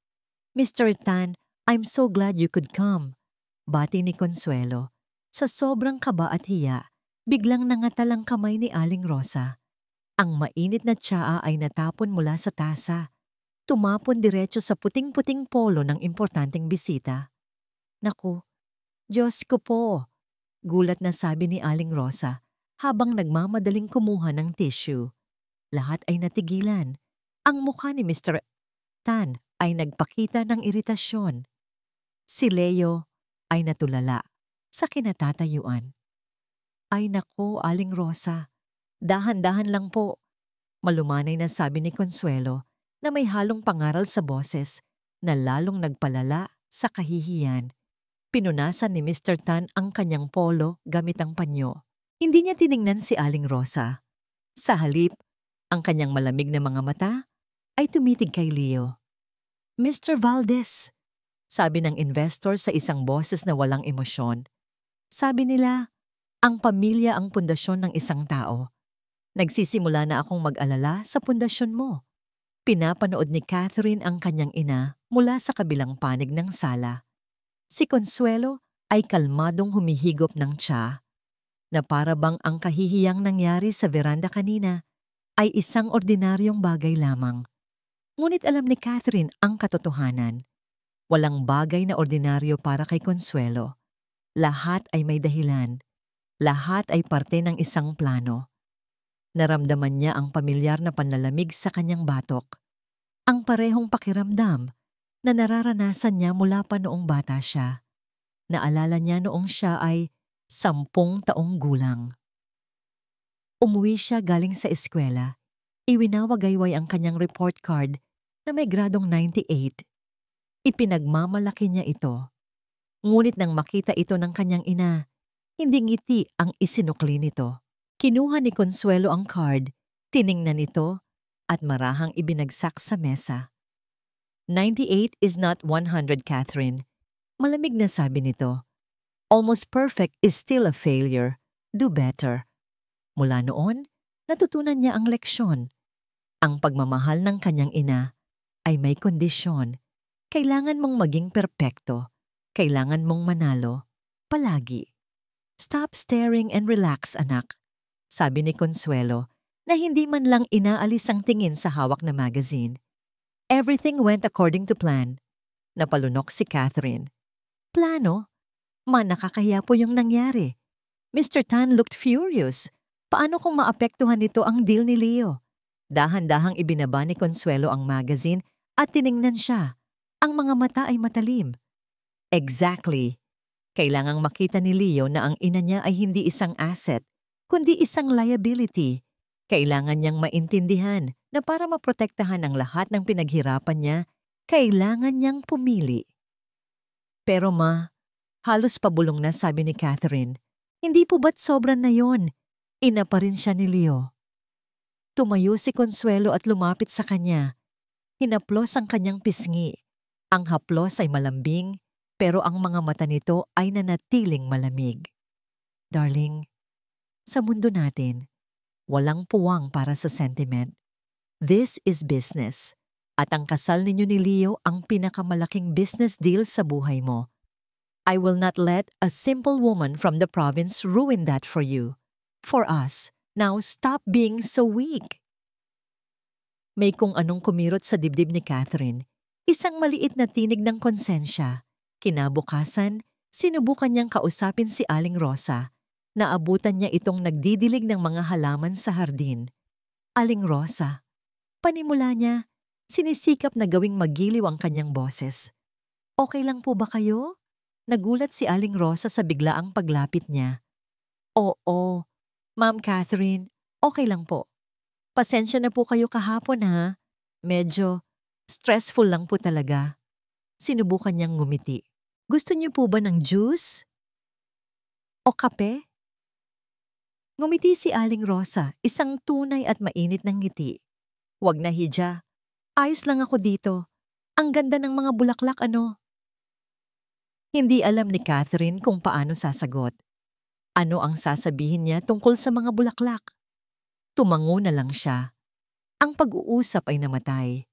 "Mr. Tan, I'm so glad you could come," bati ni Consuelo. Sa sobrang kaba at hiya, biglang nangatal ang kamay ni Aling Rosa. Ang mainit na tsaa ay natapon mula sa tasa. Tumapon diretso sa puting-puting polo ng importanteng bisita. "Naku, Diyos ko po," gulat na sabi ni Aling Rosa habang nagmamadaling kumuha ng tissue. Lahat ay natigilan. Ang mukha ni Mr. Tan ay nagpakita ng iritasyon. Si Leo ay natulala sa kinatatayuan. "Ay nako, Aling Rosa, dahan-dahan lang po," malumanay na sabi ni Consuelo na may halong pangaral sa boses na lalong nagpalala sa kahihiyan. Pinunasan ni Mr. Tan ang kanyang polo gamit ang panyo. Hindi niya tiningnan si Aling Rosa. Sa halip, ang kanyang malamig na mga mata ay tumitig kay Leo. "Mr. Valdez," sabi ng investor sa isang boses na walang emosyon. "Sabi nila, ang pamilya ang pundasyon ng isang tao. Nagsisimula na akong mag-alala sa pundasyon mo." Pinapanood ni Catherine ang kanyang ina mula sa kabilang panig ng sala. Si Consuelo ay kalmadong humihigop ng tsa, na para bang ang kahihiyang nangyari sa veranda kanina ay isang ordinaryong bagay lamang. Ngunit alam ni Catherine ang katotohanan. Walang bagay na ordinaryo para kay Consuelo. Lahat ay may dahilan. Lahat ay parte ng isang plano. Naramdaman niya ang pamilyar na panlalamig sa kanyang batok. Ang parehong pakiramdam na nararanasan niya mula pa noong bata siya. Naalala niya noong siya ay 10 taong gulang. Umuwi siya galing sa eskwela. Iwinawagayway ang kanyang report card na may gradong 98. Ipinagmamalaki niya ito. Ngunit nang makita ito ng kanyang ina, hindi ngiti ang isinukli nito. Kinuha ni Consuelo ang card, tiningnan ito, at marahang ibinagsak sa mesa. 98 is not 100, Catherine. Malamig na sabi nito. Almost perfect is still a failure. Do better. Mula noon, natutunan niya ang leksyon. Ang pagmamahal ng kanyang ina ay may kondisyon. Kailangan mong maging perpekto. Kailangan mong manalo. Palagi. Stop staring and relax, anak. Sabi ni Consuelo na hindi man lang inaalis ang tingin sa hawak na magazine. Everything went according to plan. Napalunok si Catherine. Plano? Nakakahiya po yung nangyari. Mr. Tan looked furious. Paano kung maapektuhan nito ang deal ni Leo? Dahan-dahang ibinaba ni Consuelo ang magazine at tiningnan siya. Ang mga mata ay matalim. Exactly. Kailangang makita ni Leo na ang ina niya ay hindi isang asset, kundi isang liability. Kailangan niyang maintindihan na para maprotektahan ang lahat ng pinaghirapan niya, kailangan niyang pumili. Pero ma, halos pabulong na sabi ni Catherine. Hindi po ba't sobran na yon? Ina pa rin siya ni Leo. Tumayo si Consuelo at lumapit sa kanya. Hinaplos ang kanyang pisngi. Ang haplos ay malambing, pero ang mga mata nito ay nanatiling malamig. Darling, sa mundo natin, walang puwang para sa sentiment. This is business. At ang kasal ninyo ni Leo ang pinakamalaking business deal sa buhay mo. I will not let a simple woman from the province ruin that for you. For us, now stop being so weak. May kung anong kumirot sa dibdib ni Catherine. Isang maliit na tinig ng konsensya. Kinabukasan, sinubukan niyang kausapin si Aling Rosa. Naabutan niya itong nagdidilig ng mga halaman sa hardin. Aling Rosa. Panimula niya, sinisikap na gawing magiliw ang kanyang boses. Okay lang po ba kayo? Nagulat si Aling Rosa sa biglaang paglapit niya. Oo, Ma'am Catherine, okay lang po. Pasensya na po kayo kahapon ha. Medyo stressful lang po talaga. Sinubukan niyang ngumiti. Gusto niyo po ba ng juice? O kape? Ngumiti si Aling Rosa, isang tunay at mainit ng ngiti. Wag na hidya. Ayos lang ako dito. Ang ganda ng mga bulaklak ano. Hindi alam ni Catherine kung paano sasagot. Ano ang sasabihin niya tungkol sa mga bulaklak? Tumango na lang siya. Ang pag-uusap ay namatay.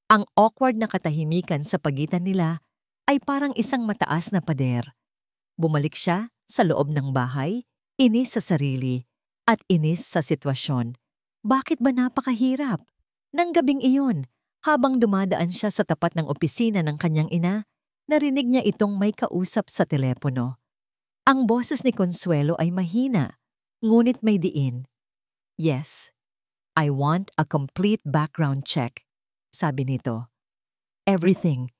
Ang awkward na katahimikan sa pagitan nila ay parang isang mataas na pader. Bumalik siya sa loob ng bahay, inis sa sarili, at inis sa sitwasyon. Bakit ba napakahirap? Nang gabing iyon, habang dumadaan siya sa tapat ng opisina ng kanyang ina, narinig niya itong may kausap sa telepono. Ang boses ni Consuelo ay mahina, ngunit may diin. Yes, I want a complete background check, sabi nito. Everything.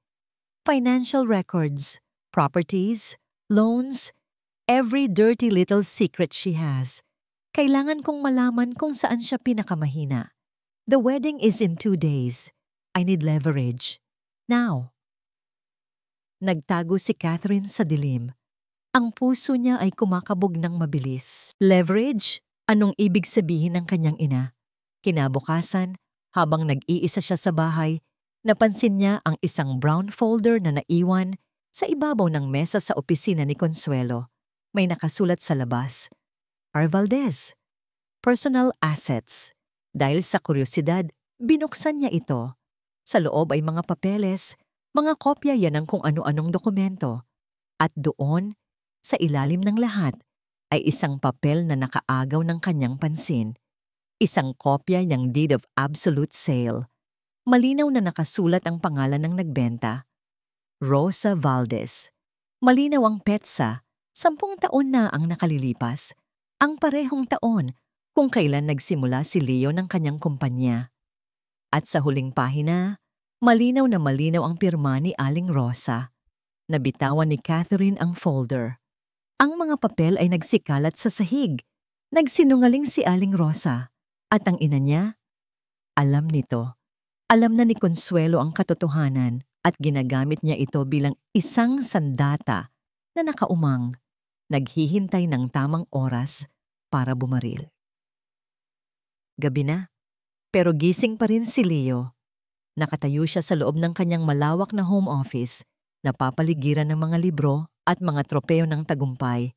Financial records, properties, loans, every dirty little secret she has. Kailangan kong malaman kung saan siya pinakamahina. The wedding is in 2 days. I need leverage. Now. Nagtago si Catherine sa dilim. Ang puso niya ay kumakabog ng mabilis. Leverage? Anong ibig sabihin ng kanyang ina? Kinabukasan, habang nag-iisa siya sa bahay, napansin niya ang isang brown folder na naiwan sa ibabaw ng mesa sa opisina ni Consuelo. May nakasulat sa labas. R. Valdez. Personal assets. Dahil sa kuryosidad, binuksan niya ito. Sa loob ay mga papeles, mga kopya yan ng kung ano-anong dokumento. At doon, sa ilalim ng lahat, ay isang papel na nakaagaw ng kanyang pansin. Isang kopya ng deed of absolute sale. Malinaw na nakasulat ang pangalan ng nagbenta. Rosa Valdez. Malinaw ang petsa. 10 taon na ang nakalilipas. Ang parehong taon kung kailan nagsimula si Leo ng kanyang kumpanya. At sa huling pahina, malinaw na malinaw ang pirma ni Aling Rosa. Nabitawan ni Catherine ang folder. Ang mga papel ay nagsikalat sa sahig. Nagsinungaling si Aling Rosa. At ang ina niya, alam nito. Alam na ni Consuelo ang katotohanan at ginagamit niya ito bilang isang sandata na nakaumang, naghihintay ng tamang oras para bumaril. Gabi na, pero gising pa rin si Leo. Nakatayo siya sa loob ng kanyang malawak na home office, napapaligiran ng mga libro at mga tropeo ng tagumpay.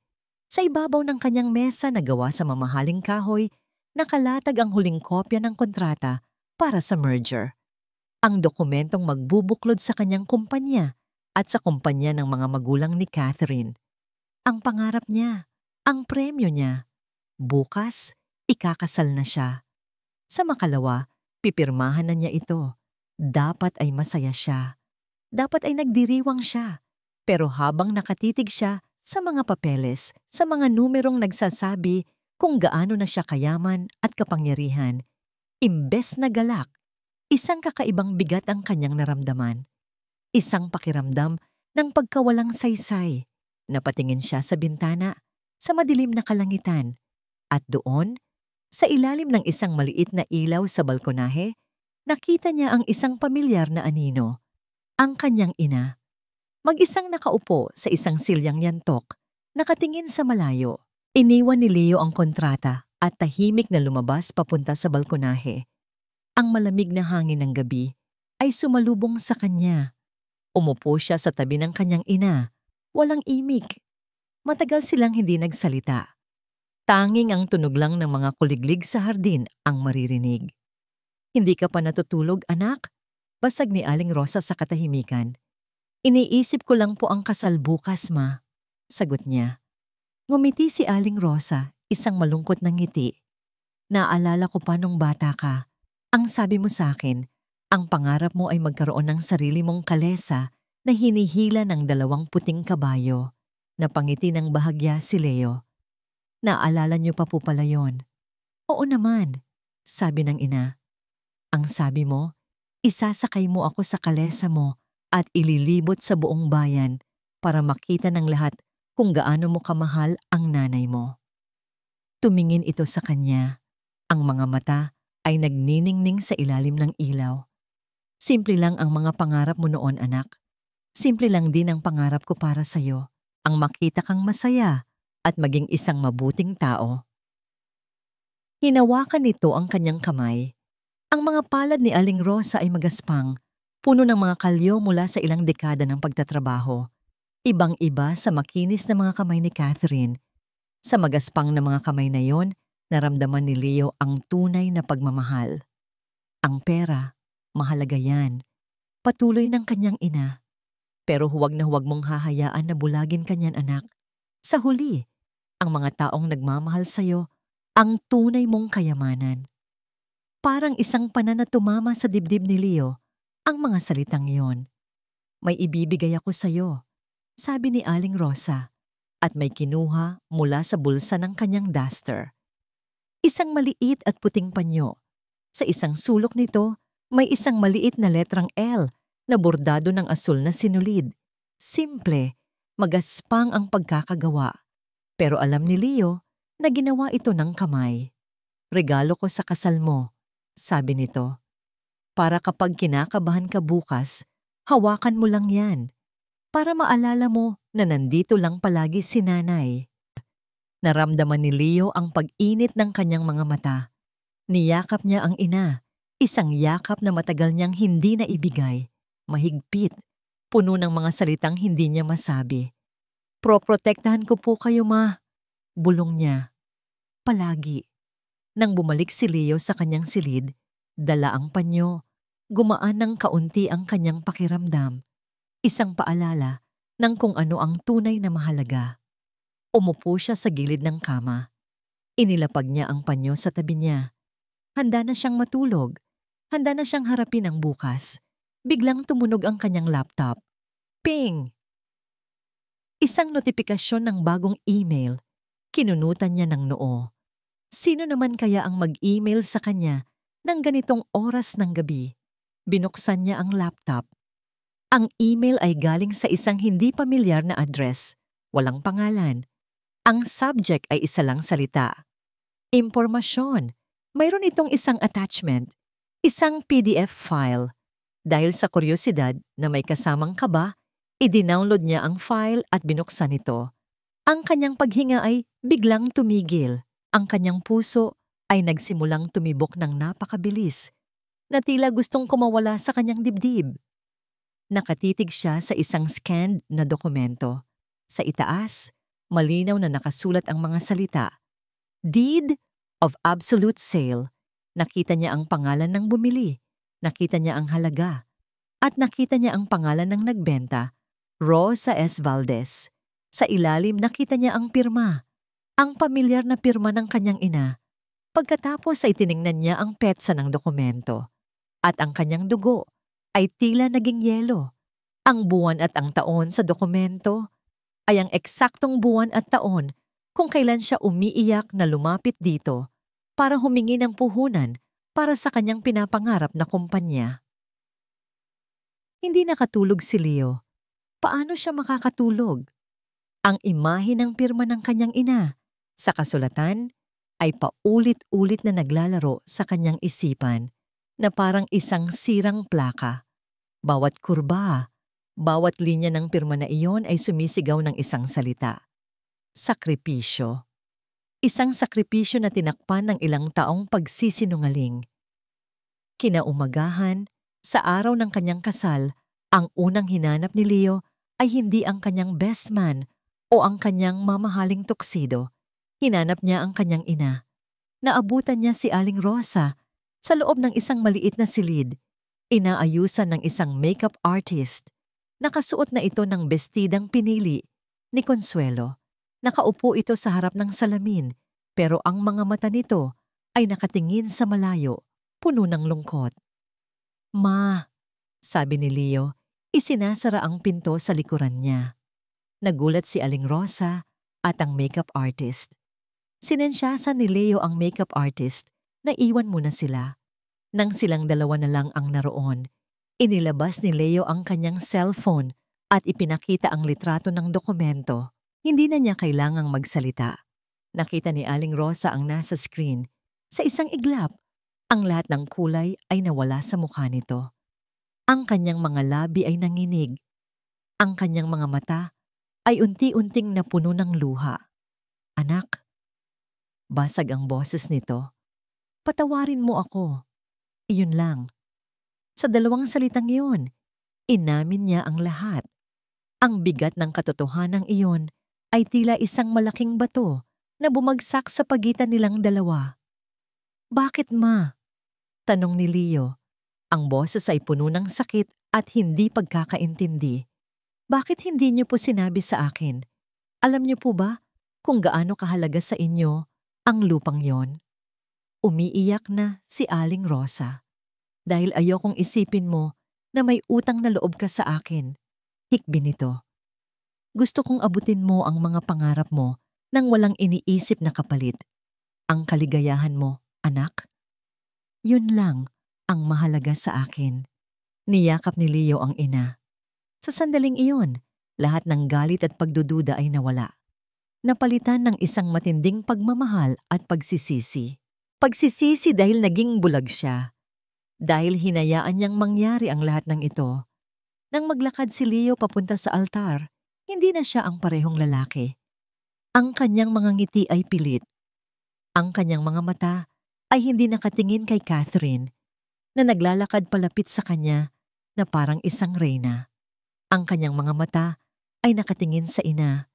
Sa ibabaw ng kanyang mesa na gawa sa mamahaling kahoy, nakalatag ang huling kopya ng kontrata para sa merger. Ang dokumentong magbubuklod sa kanyang kumpanya at sa kumpanya ng mga magulang ni Catherine. Ang pangarap niya, ang premyo niya. Bukas, ikakasal na siya. Sa makalawa, pipirmahan na niya ito. Dapat ay masaya siya. Dapat ay nagdiriwang siya. Pero habang nakatitig siya sa mga papeles, sa mga numerong nagsasabi kung gaano na siya kayaman at kapangyarihan, imbes na galak, isang kakaibang bigat ang kanyang naramdaman. Isang pakiramdam ng pagkawalang saysay. Napatingin siya sa bintana, sa madilim na kalangitan. At doon, sa ilalim ng isang maliit na ilaw sa balkonahe, nakita niya ang isang pamilyar na anino, ang kanyang ina. Mag-isang nakaupo sa isang silyang yantok, nakatingin sa malayo. Iniwan ni Leo ang kontrata at tahimik na lumabas papunta sa balkonahe. Ang malamig na hangin ng gabi ay sumalubong sa kanya. Umupo siya sa tabi ng kanyang ina, walang imik. Matagal silang hindi nagsalita. Tanging ang tunog lang ng mga kuliglig sa hardin ang maririnig. "Hindi ka pa natutulog, anak?" Basag ni Aling Rosa sa katahimikan. "Iniisip ko lang po ang kasal bukas, ma." Sagot niya. Ngumiti si Aling Rosa, isang malungkot na ngiti. "Naalala ko pa nung bata ka. Ang sabi mo sa akin, ang pangarap mo ay magkaroon ng sarili mong kalesa na hinihila ng 2 puting kabayo." Napangiti ng bahagya si Leo. "Naalala niyo pa po pala yon?" "Oo naman," sabi ng ina. "Ang sabi mo, isasakay mo ako sa kalesa mo at ililibot sa buong bayan para makita ng lahat kung gaano mo kamahal ang nanay mo." Tumingin ito sa kanya. Ang mga mata ay nagniningning sa ilalim ng ilaw. "Simple lang ang mga pangarap mo noon, anak. Simple lang din ang pangarap ko para sa'yo. Ang makita kang masaya at maging isang mabuting tao." Hinawakan nito ang kanyang kamay. Ang mga palad ni Aling Rosa ay magaspang, puno ng mga kalyo mula sa ilang dekada ng pagtatrabaho. Ibang-iba sa makinis na mga kamay ni Catherine. Sa magaspang na mga kamay na yon, naramdaman ni Leo ang tunay na pagmamahal. Ang pera, mahalaga yan. Patuloy ng kanyang ina. Pero huwag na huwag mong hahayaan na bulagin kanyan, anak. Sa huli, ang mga taong nagmamahal sa'yo, ang tunay mong kayamanan. Parang isang panan na tumama sa dibdib ni Leo, ang mga salitang yon. "May ibibigay ako sa'yo," sabi ni Aling Rosa, at may kinuha mula sa bulsa ng kanyang duster. Isang maliit at puting panyo. Sa isang sulok nito, may isang maliit na letrang L na bordado ng asul na sinulid. Simple, magaspang ang pagkakagawa. Pero alam ni Leo na ginawa ito ng kamay. "Regalo ko sa kasal mo," sabi nito. "Para kapag kinakabahan ka bukas, hawakan mo lang yan. Para maalala mo na nandito lang palagi si nanay." Naramdaman ni Leo ang pag-init ng kanyang mga mata. Niyakap niya ang ina, isang yakap na matagal niyang hindi na ibigay. Mahigpit, puno ng mga salitang hindi niya masabi. "Proprotektahan ko po kayo, ma," bulong niya. "Palagi." Nang bumalik si Leo sa kanyang silid, dala ang panyo. Gumaan ng kaunti ang kanyang pakiramdam. Isang paalala ng kung ano ang tunay na mahalaga. Umupo siya sa gilid ng kama. Inilapag niya ang panyo sa tabi niya. Handa na siyang matulog. Handa na siyang harapin ang bukas. Biglang tumunog ang kanyang laptop. Ping! Isang notifikasyon ng bagong email. Kinunutan niya ng noo. Sino naman kaya ang mag-email sa kanya ng ganitong oras ng gabi? Binuksan niya ang laptop. Ang email ay galing sa isang hindi pamilyar na address. Walang pangalan. Ang subject ay isa lang salita. Impormasyon. Mayroon itong isang attachment. Isang PDF file. Dahil sa kuryosidad na may kasamang kaba, i-download niya ang file at binuksan ito. Ang kanyang paghinga ay biglang tumigil. Ang kanyang puso ay nagsimulang tumibok ng napakabilis na tila gustong kumawala sa kanyang dibdib. Nakatitig siya sa isang scanned na dokumento. Sa itaas, malinaw na nakasulat ang mga salita. Deed of absolute sale. Nakita niya ang pangalan ng bumili, nakita niya ang halaga, at nakita niya ang pangalan ng nagbenta, Rosa S. Valdez. Sa ilalim nakita niya ang pirma, ang pamilyar na pirma ng kanyang ina. Pagkatapos ay tiningnan niya ang petsa ng dokumento. At ang kanyang dugo ay tila naging yelo. Ang buwan at ang taon sa dokumento ay ang eksaktong buwan at taon kung kailan siya umiiyak na lumapit dito para humingi ng puhunan para sa kanyang pinapangarap na kumpanya. Hindi nakatulog si Leo. Paano siya makakatulog? Ang imahe ng pirma ng kanyang ina sa kasulatan ay paulit-ulit na naglalaro sa kanyang isipan na parang isang sirang plaka. Bawat kurba, bawat linya ng pirma na iyon ay sumisigaw ng isang salita. Sakripisyo. Isang sakripisyo na tinakpan ng ilang taong pagsisinungaling. Kinaumagahan, sa araw ng kanyang kasal, ang unang hinanap ni Leo ay hindi ang kanyang best man o ang kanyang mamahaling tuksido. Hinanap niya ang kanyang ina. Naabutan niya si Aling Rosa sa loob ng isang maliit na silid. Inaayusan ng isang makeup artist. Nakasuot na ito ng bestidang pinili ni Consuelo. Nakaupo ito sa harap ng salamin, pero ang mga mata nito ay nakatingin sa malayo, puno ng lungkot. Ma, sabi ni Leo, isinasara ang pinto sa likuran niya. Nagulat si Aling Rosa at ang makeup artist. Sinensyasan ni Leo ang makeup artist na iwan muna sila. Nang silang dalawa na lang ang naroon, inilabas ni Leo ang kanyang cellphone at ipinakita ang litrato ng dokumento. Hindi na niya kailangang magsalita. Nakita ni Aling Rosa ang nasa screen. Sa isang iglap, ang lahat ng kulay ay nawala sa mukha nito. Ang kanyang mga labi ay nanginig. Ang kanyang mga mata ay unti-unting napuno ng luha. Anak, basag ang boses nito. Patawarin mo ako. Iyon lang. Sa dalawang salitang iyon, inamin niya ang lahat. Ang bigat ng katotohanan iyon ay tila isang malaking bato na bumagsak sa pagitan nilang dalawa. Bakit, ma? Tanong ni Leo. Ang boses ay puno ng sakit at hindi pagkakaintindi. Bakit hindi niyo po sinabi sa akin? Alam niyo po ba kung gaano kahalaga sa inyo ang lupang yon? Umiiyak na si Aling Rosa. Dahil ayokong isipin mo na may utang na loob ka sa akin. Hikbi nito. Gusto kong abutin mo ang mga pangarap mo nang walang iniisip na kapalit. Ang kaligayahan mo, anak? Yun lang ang mahalaga sa akin. Niyakap ni Leo ang ina. Sa sandaling iyon, lahat ng galit at pagdududa ay nawala. Napalitan ng isang matinding pagmamahal at pagsisisi. Pagsisisi dahil naging bulag siya. Dahil hinayaan niyang mangyari ang lahat ng ito. Nang maglakad si Leo papunta sa altar, hindi na siya ang parehong lalaki. Ang kanyang mga ngiti ay pilit. Ang kanyang mga mata ay hindi nakatingin kay Catherine, na naglalakad palapit sa kanya na parang isang reyna. Ang kanyang mga mata ay nakatingin sa ina,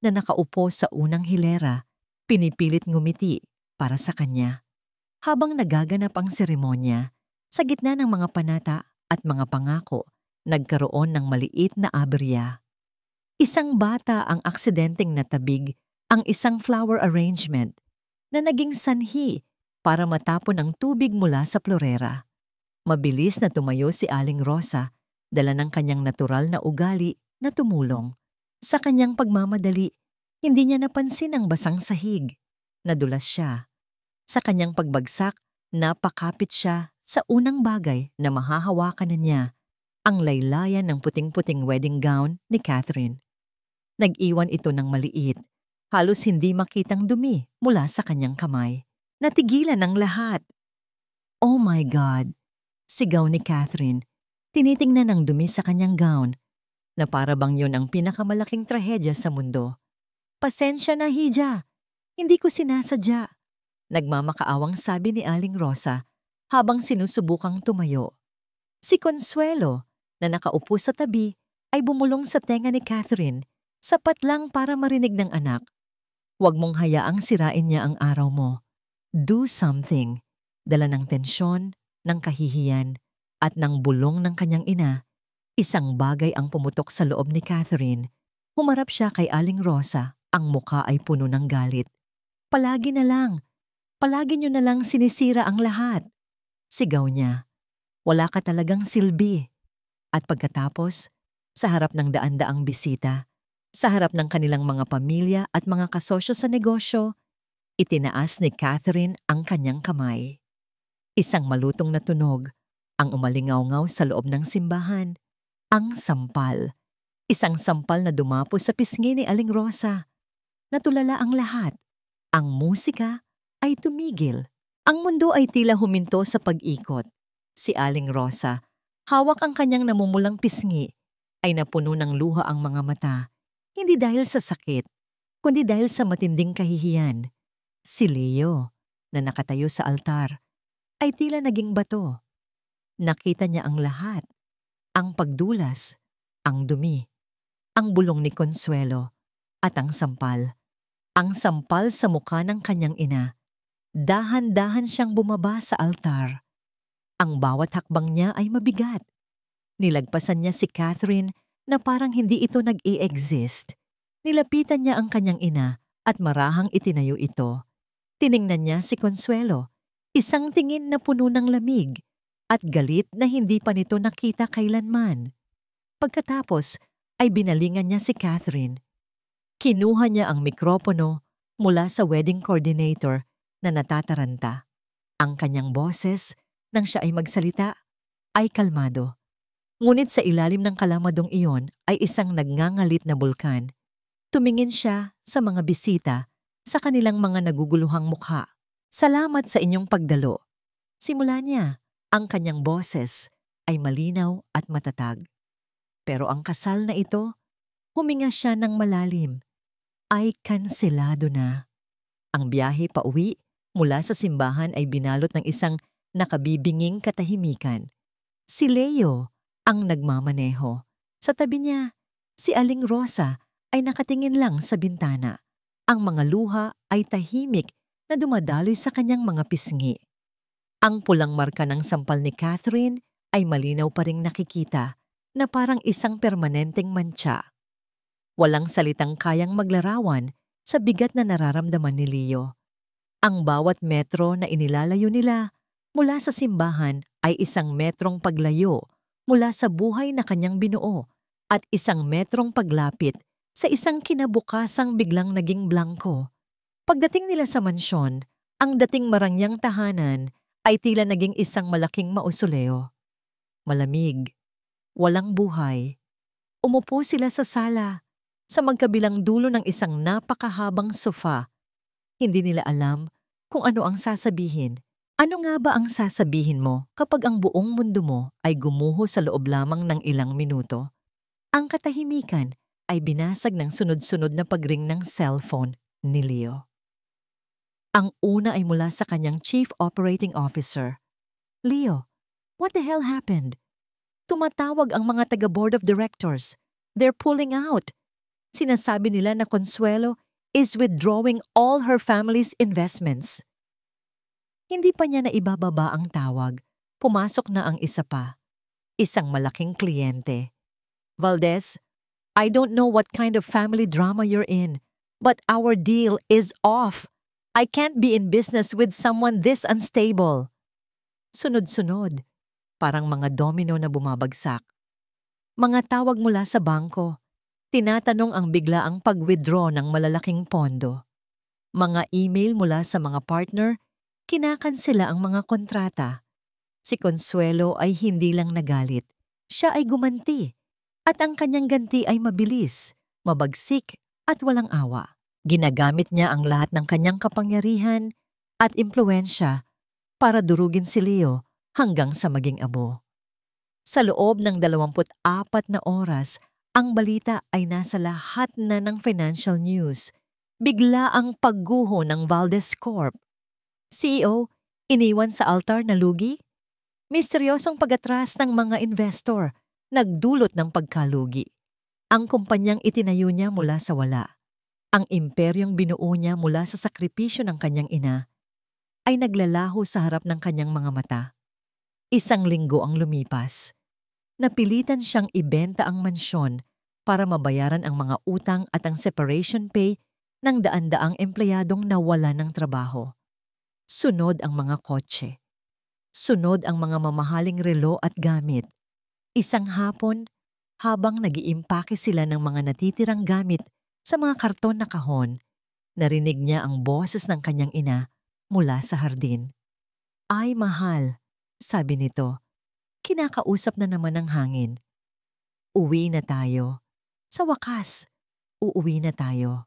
na nakaupo sa unang hilera, pinipilit ngumiti para sa kanya. Habang nagaganap ang seremonya, sa gitna ng mga panata at mga pangako, nagkaroon ng maliit na aberya. Isang bata ang aksidenteng natabig ang isang flower arrangement na naging sanhi para matapon ang tubig mula sa florera. Mabilis na tumayo si Aling Rosa, dala ng kanyang natural na ugali na tumulong. Sa kanyang pagmamadali, hindi niya napansin ang basang sahig. Nadulas siya. Sa kanyang pagbagsak, napakapit siya sa unang bagay na mahahawakan na niya, ang laylayan ng puting-puting wedding gown ni Catherine. Nag-iwan ito ng maliit, halos hindi makitang dumi mula sa kanyang kamay. Natigilan ang lahat. Oh my God! Sigaw ni Catherine. Tinitingnan ang dumi sa kanyang gown, na para bang yon ang pinakamalaking trahedya sa mundo. Pasensya na, Hija. Hindi ko sinasadya. Nagmamakaawang sabi ni Aling Rosa habang sinusubukang tumayo. Si Consuelo, na nakaupo sa tabi, ay bumulong sa tenga ni Catherine, sapat lang para marinig ng anak. Huwag mong hayaang sirain niya ang araw mo. Do something. Dala ng tensyon, ng kahihiyan, at ng bulong ng kanyang ina, isang bagay ang pumutok sa loob ni Catherine. Humarap siya kay Aling Rosa, ang muka ay puno ng galit. Palagi na lang. Palagi niyo na lang sinisira ang lahat. Sigaw niya. Wala ka talagang silbi. At pagkatapos, sa harap ng daan-daang bisita, sa harap ng kanilang mga pamilya at mga kasosyo sa negosyo, itinaas ni Catherine ang kanyang kamay. Isang malutong na tunog ang umalingaw-ngaw sa loob ng simbahan. Ang sampal. Isang sampal na dumapo sa pisngi ni Aling Rosa. Natulala ang lahat. Ang musika ay tumigil. Ang mundo ay tila huminto sa pag-ikot. Si Aling Rosa, hawak ang kanyang namumulang pisngi, ay napuno ng luha ang mga mata, hindi dahil sa sakit, kundi dahil sa matinding kahihiyan. Si Leo, na nakatayo sa altar, ay tila naging bato. Nakita niya ang lahat, ang pagdulas, ang dumi, ang bulong ni Consuelo, at ang sampal. Ang sampal sa mukha ng kanyang ina. Dahan-dahan siyang bumaba sa altar. Ang bawat hakbang niya ay mabigat. Nilagpasan niya si Catherine na parang hindi ito nag-i-exist. Nilapitan niya ang kanyang ina at marahang itinayo ito. Tiningnan niya si Consuelo, isang tingin na puno ng lamig at galit na hindi pa nito nakita kailanman. Pagkatapos ay binalingan niya si Catherine. Kinuha niya ang mikropono mula sa wedding coordinator na natataranta. Ang kanyang boses, nang siya ay magsalita, ay kalmado. Ngunit sa ilalim ng kalamadong iyon ay isang nagngangalit na bulkan. Tumingin siya sa mga bisita, sa kanilang mga naguguluhang mukha. Salamat sa inyong pagdalo. Simula niya, ang kanyang boses ay malinaw at matatag. Pero ang kasal na ito, huminga siya ng malalim, ay kanselado na. Ang biyahe pauwi mula sa simbahan ay binalot ng isang nakabibinging katahimikan. Si Leo ang nagmamaneho. Sa tabi niya, si Aling Rosa ay nakatingin lang sa bintana. Ang mga luha ay tahimik na dumadaloy sa kanyang mga pisngi. Ang pulang marka ng sampal ni Catherine ay malinaw pa ring nakikita na parang isang permanenteng mantsa. Walang salitang kayang maglarawan sa bigat na nararamdaman ni Leo. Ang bawat metro na inilalayo nila mula sa simbahan ay isang metrong paglayo mula sa buhay na kanyang binuo at isang metrong paglapit sa isang kinabukasang biglang naging blanko. Pagdating nila sa mansyon, ang dating marangyang tahanan ay tila naging isang malaking mausoleo. Malamig, walang buhay. Umupo sila sa sala, sa magkabilang dulo ng isang napakahabang sofa. Hindi nila alam kung ano ang sasabihin. Ano nga ba ang sasabihin mo kapag ang buong mundo mo ay gumuho sa loob lamang ng ilang minuto? Ang katahimikan ay binasag ng sunod-sunod na pagring ng cellphone ni Leo. Ang una ay mula sa kanyang Chief Operating Officer. Leo, what the hell happened? Tumatawag ang mga taga-board of directors. They're pulling out. Sinasabi nila na Consuelo is withdrawing all her family's investments. Hindi pa niya na ibababa ang tawag. Pumasok na ang isa pa. Isang malaking kliyente. Valdez, I don't know what kind of family drama you're in, but our deal is off. I can't be in business with someone this unstable. Sunod-sunod, parang mga domino na bumabagsak. Mga tawag mula sa bangko. Tinatanong ang biglaang pag-withdraw ng malalaking pondo. Mga email mula sa mga partner, kinakansela ang mga kontrata. Si Consuelo ay hindi lang nagalit. Siya ay gumanti. At ang kanyang ganti ay mabilis, mabagsik at walang awa. Ginagamit niya ang lahat ng kanyang kapangyarihan at impluwensya para durugin si Leo hanggang sa maging abo. Sa loob ng 24 na oras, ang balita ay nasa lahat na ng financial news. Bigla ang pagguho ng Valdez Corp. CEO, iniwan sa altar na lugi? Misteryosong pag-atras ng mga investor, nagdulot ng pagkalugi. Ang kumpanyang itinayo niya mula sa wala, ang imperyong binuo niya mula sa sakripisyo ng kanyang ina, ay naglalaho sa harap ng kanyang mga mata. Isang linggo ang lumipas. Napilitan siyang ibenta ang mansyon para mabayaran ang mga utang at ang separation pay ng daan-daang empleyadong nawala ng trabaho. Sunod ang mga kotse. Sunod ang mga mamahaling relo at gamit. Isang hapon, habang nag-iimpake sila ng mga natitirang gamit sa mga karton na kahon, narinig niya ang boses ng kanyang ina mula sa hardin. "Ay, mahal," sabi nito. Kinakausap na naman ng hangin. "Uwi na tayo. Sa wakas, uuwi na tayo."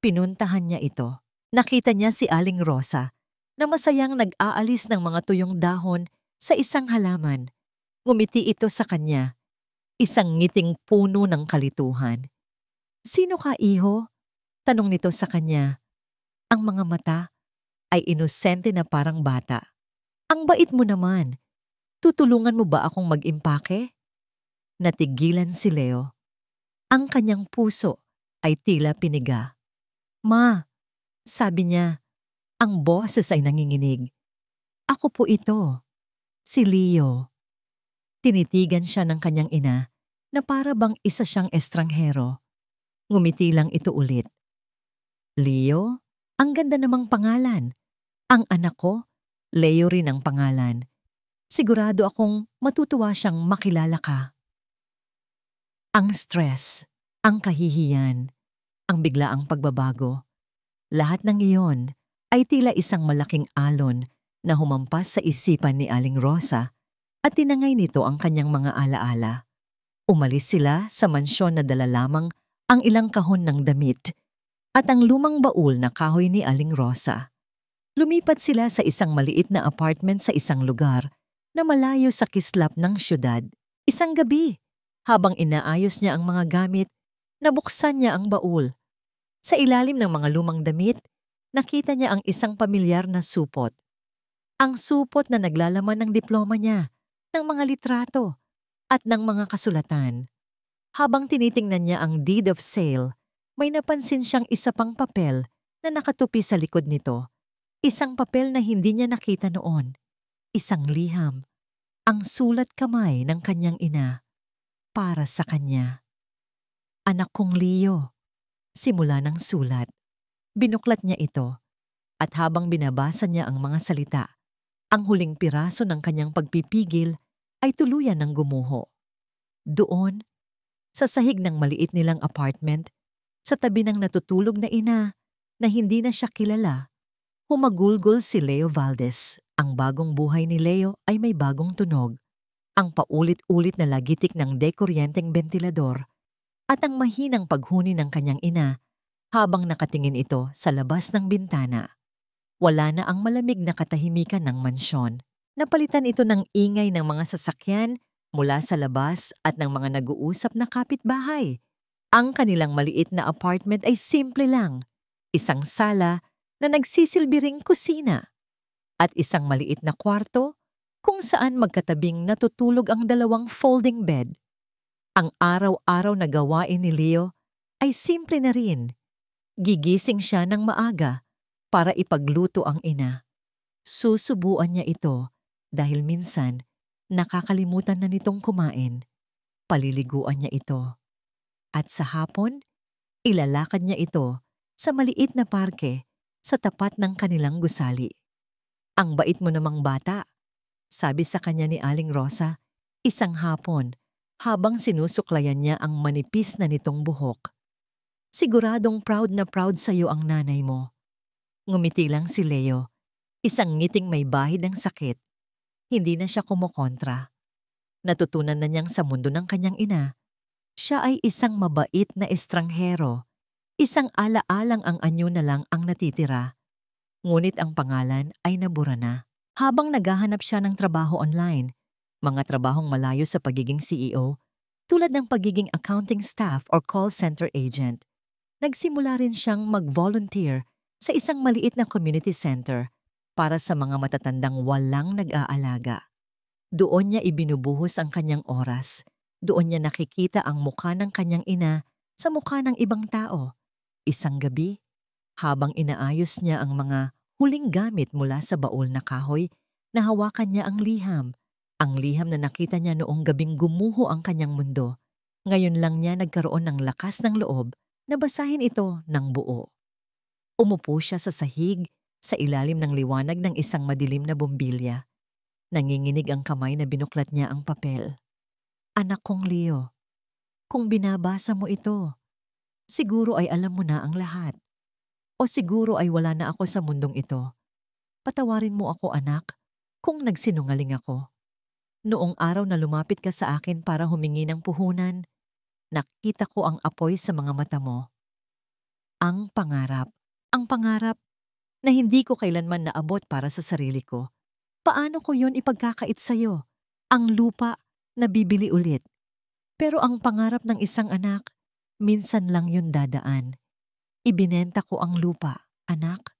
Pinuntahan niya ito. Nakita niya si Aling Rosa na masayang nag-aalis ng mga tuyong dahon sa isang halaman. Ngumiti ito sa kanya, isang ngiting puno ng kalituhan. "Sino ka, iho?" tanong nito sa kanya. Ang mga mata ay inosente na parang bata. "Ang bait mo naman. Tutulungan mo ba akong mag-impake?" Natigilan si Leo. Ang kanyang puso ay tila piniga. "Ma," sabi niya, ang boses ay nanginginig. "Ako po ito, si Leo." Tinitigan siya ng kanyang ina na para bang isa siyang estranghero. Ngumiti lang ito ulit. "Leo? Ang ganda namang pangalan. Ang anak ko, Leo rin ang pangalan. Sigurado akong matutuwa siyang makilala ka." Ang stress, ang kahihiyan, ang biglaang pagbabago. Lahat ng iyon ay tila isang malaking alon na humampas sa isipan ni Aling Rosa at tinangay nito ang kanyang mga alaala. Umalis sila sa mansyon na dala lamang ang ilang kahon ng damit at ang lumang baul na kahoy ni Aling Rosa. Lumipat sila sa isang maliit na apartment sa isang lugar na malayo sa kislap ng syudad. Isang gabi, habang inaayos niya ang mga gamit, nabuksan niya ang baul. Sa ilalim ng mga lumang damit, nakita niya ang isang pamilyar na supot. Ang supot na naglalaman ng diploma niya, ng mga litrato, at ng mga kasulatan. Habang tinitingnan niya ang deed of sale, may napansin siyang isa pang papel na nakatupi sa likod nito. Isang papel na hindi niya nakita noon. Isang liham. Ang sulat kamay ng kanyang ina. Para sa kanya. "Anak kong Leo." Simula ng sulat. Binuklat niya ito. At habang binabasa niya ang mga salita, ang huling piraso ng kanyang pagpipigil ay tuluyan ng gumuho. Doon, sa sahig ng maliit nilang apartment, sa tabi ng natutulog na ina na hindi na siya kilala, humagulgol si Leo Valdez. Ang bagong buhay ni Leo ay may bagong tunog. Ang paulit-ulit na lagitik ng dekuryenteng bentilador at ang mahinang paghuni ng kanyang ina habang nakatingin ito sa labas ng bintana. Wala na ang malamig na katahimikan ng mansyon. Napalitan ito ng ingay ng mga sasakyan mula sa labas at ng mga nag-uusap na kapitbahay. Ang kanilang maliit na apartment ay simple lang. Isang sala na nagsisilbi ring kusina at isang maliit na kwarto kung saan magkatabing natutulog ang dalawang folding bed. Ang araw-araw na gawain ni Leo ay simple na rin. Gigising siya ng maaga para ipagluto ang ina. Susubuan niya ito dahil minsan nakakalimutan na nitong kumain. Paliliguan niya ito. At sa hapon, ilalakad niya ito sa maliit na parke sa tapat ng kanilang gusali. "Ang bait mo namang bata," sabi sa kanya ni Aling Rosa, isang hapon habang sinusuklayan niya ang manipis na nitong buhok. "Siguradong proud na proud sa iyo ang nanay mo." Ngumiti lang si Leo, isang ngiting may bahid ng sakit. Hindi na siya kumokontra. Natutunan na niyang sa mundo ng kanyang ina, siya ay isang mabait na estranghero, isang ala-alang ang anyo na lang ang natitira. Ngunit ang pangalan ay nabura na. Habang naghahanap siya ng trabaho online, mga trabahong malayo sa pagiging CEO, tulad ng pagiging accounting staff or call center agent, nagsimula rin siyang mag-volunteer sa isang maliit na community center para sa mga matatandang walang nag-aalaga. Doon niya ibinubuhos ang kanyang oras. Doon niya nakikita ang mukha ng kanyang ina sa mukha ng ibang tao. Isang gabi, habang inaayos niya ang mga huling gamit mula sa baul na kahoy, nahawakan niya ang liham. Ang liham na nakita niya noong gabing gumuho ang kanyang mundo. Ngayon lang niya nagkaroon ng lakas ng loob na basahin ito ng buo. Umupo siya sa sahig sa ilalim ng liwanag ng isang madilim na bombilya. Nanginginig ang kamay na binuklat niya ang papel. Anak kong Leo, kung binabasa mo ito, siguro ay alam mo na ang lahat. O siguro ay wala na ako sa mundong ito. Patawarin mo ako, anak, kung nagsinungaling ako. Noong araw na lumapit ka sa akin para humingi ng puhunan, nakita ko ang apoy sa mga mata mo. Ang pangarap na hindi ko kailanman naabot para sa sarili ko. Paano ko yon ipagkakait sa'yo? Ang lupa na bibili ulit. Pero ang pangarap ng isang anak, minsan lang yun dadaan. Ibinenta ko ang lupa, anak,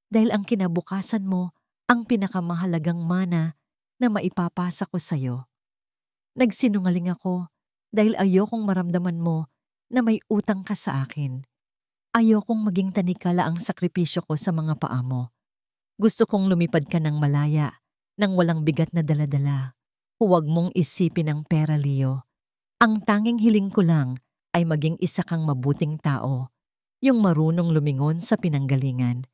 dahil ang kinabukasan mo ang pinakamahalagang mana na maipapasa ko sa'yo. Nagsinungaling ako dahil ayokong maramdaman mo na may utang ka sa akin. Ayokong maging tanikala ang sakripisyo ko sa mga paa mo. Gusto kong lumipad ka ng malaya, nang walang bigat na daladala. Huwag mong isipin ang pera, Leo. Ang tanging hiling ko lang ay maging isa kang mabuting tao. Yung marunong lumingon sa pinanggalingan.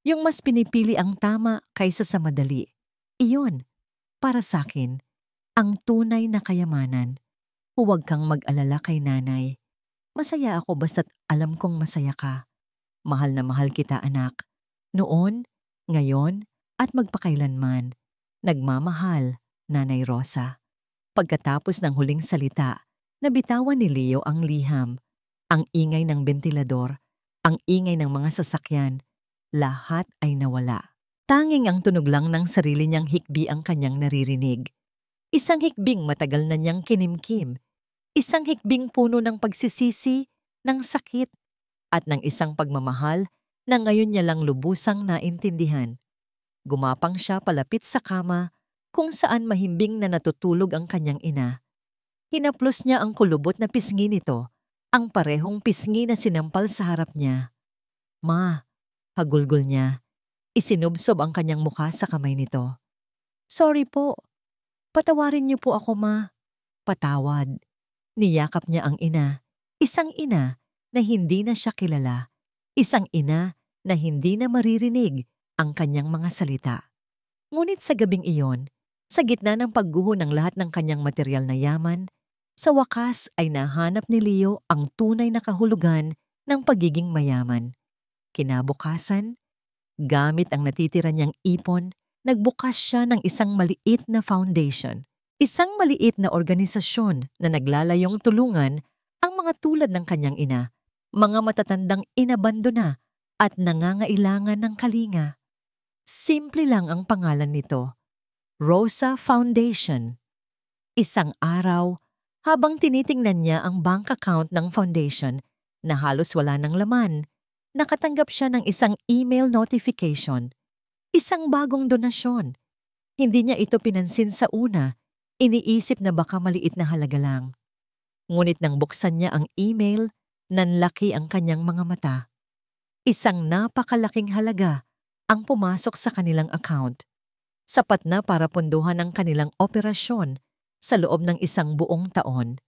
Yung mas pinipili ang tama kaysa sa madali. Iyon, para sakin, ang tunay na kayamanan. Huwag kang mag-alala kay nanay. Masaya ako basta't alam kong masaya ka. Mahal na mahal kita, anak. Noon, ngayon, at magpakailanman. Nagmamahal, Nanay Rosa. Pagkatapos ng huling salita, nabitawan ni Leo ang liham. Ang ingay ng bentilador, ang ingay ng mga sasakyan, lahat ay nawala. Tanging ang tunog lang ng sarili niyang hikbi ang kanyang naririnig. Isang hikbing matagal na niyang kinimkim. Isang hikbing puno ng pagsisisi, ng sakit, at ng isang pagmamahal na ngayon niya lang lubusang naintindihan. Gumapang siya palapit sa kama kung saan mahimbing na natutulog ang kanyang ina. Hinaplos niya ang kulubot na pisngi nito, ang parehong pisngi na sinampal sa harap niya. Ma, hagulgol niya. Isinubsob ang kanyang mukha sa kamay nito. Sorry po. Patawarin niyo po ako, ma. Patawad. Niyakap niya ang ina. Isang ina na hindi na siya kilala. Isang ina na hindi na maririnig ang kanyang mga salita. Ngunit sa gabing iyon, sa gitna ng pagguho ng lahat ng kanyang material na yaman, sa wakas ay nahanap ni Leo ang tunay na kahulugan ng pagiging mayaman. Kinabukasan, gamit ang natitira niyang ipon, nagbukas siya ng isang maliit na foundation. Isang maliit na organisasyon na naglalayong tulungan ang mga tulad ng kanyang ina, mga matatandang inabandona at nangangailangan ng kalinga. Simple lang ang pangalan nito, Rosa Foundation. Isang araw, habang tinitingnan niya ang bank account ng foundation na halos wala ng laman, nakatanggap siya ng isang email notification. Isang bagong donasyon. Hindi niya ito pinansin sa una, iniisip na baka maliit na halaga lang. Ngunit nang buksan niya ang email, nanlaki ang kanyang mga mata. Isang napakalaking halaga ang pumasok sa kanilang account. Sapat na para punduhan ang kanilang operasyon sa loob ng isang buong taon.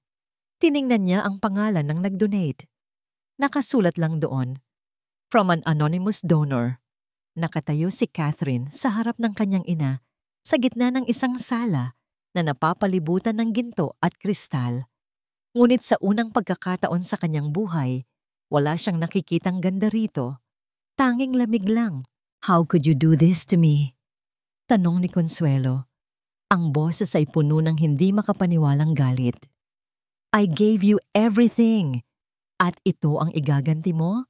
Tiningnan niya ang pangalan ng nag-donate. Nakasulat lang doon, from an anonymous donor. Nakatayo si Catherine sa harap ng kanyang ina sa gitna ng isang sala na napapalibutan ng ginto at kristal. Ngunit sa unang pagkakataon sa kanyang buhay, wala siyang nakikitang ganda rito. Tanging lamig lang. How could you do this to me? Tanong ni Consuelo. Ang boses ay puno ng hindi makapaniwalang galit. I gave you everything. At ito ang igaganti mo?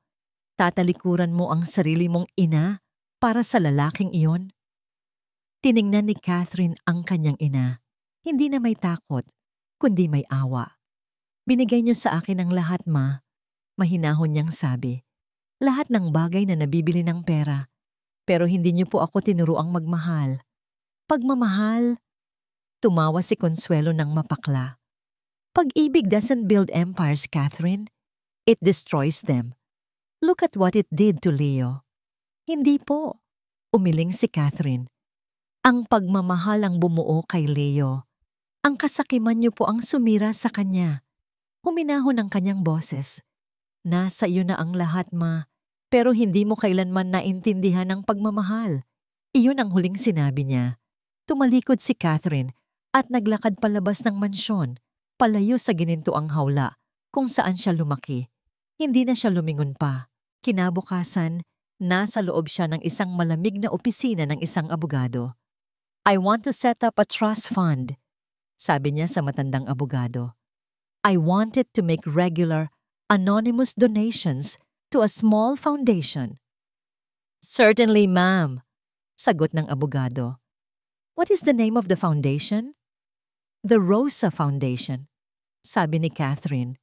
Tatalikuran mo ang sarili mong ina para sa lalaking iyon? Tiningnan ni Catherine ang kanyang ina. Hindi na may takot, kundi may awa. Binigay niyo sa akin ang lahat, ma. Mahinahon niyang sabi. Lahat ng bagay na nabibili ng pera. Pero hindi niyo po ako tinuruang magmahal. Pagmamahal, tumawa si Consuelo ng mapakla. Pag-ibig doesn't build empires, Catherine. It destroys them. Look at what it did to Leo. Hindi po. Umiling si Catherine. Ang pagmamahal ang bumuo kay Leo. Ang kasakiman niyo po ang sumira sa kanya. Huminahon ang kanyang boses. Nasa iyo na ang lahat, ma. Pero hindi mo kailanman naintindihan ang pagmamahal. Iyon ang huling sinabi niya. Tumalikod si Catherine at naglakad palabas ng mansyon, palayo sa ginintuang hawla kung saan siya lumaki. Hindi na siya lumingon pa. Kinabukasan, nasa loob siya ng isang malamig na opisina ng isang abogado. I want to set up a trust fund, sabi niya sa matandang abogado. I wanted to make regular, anonymous donations to a small foundation. Certainly, ma'am, sagot ng abogado. What is the name of the foundation? The Rosa Foundation, sabi ni Catherine.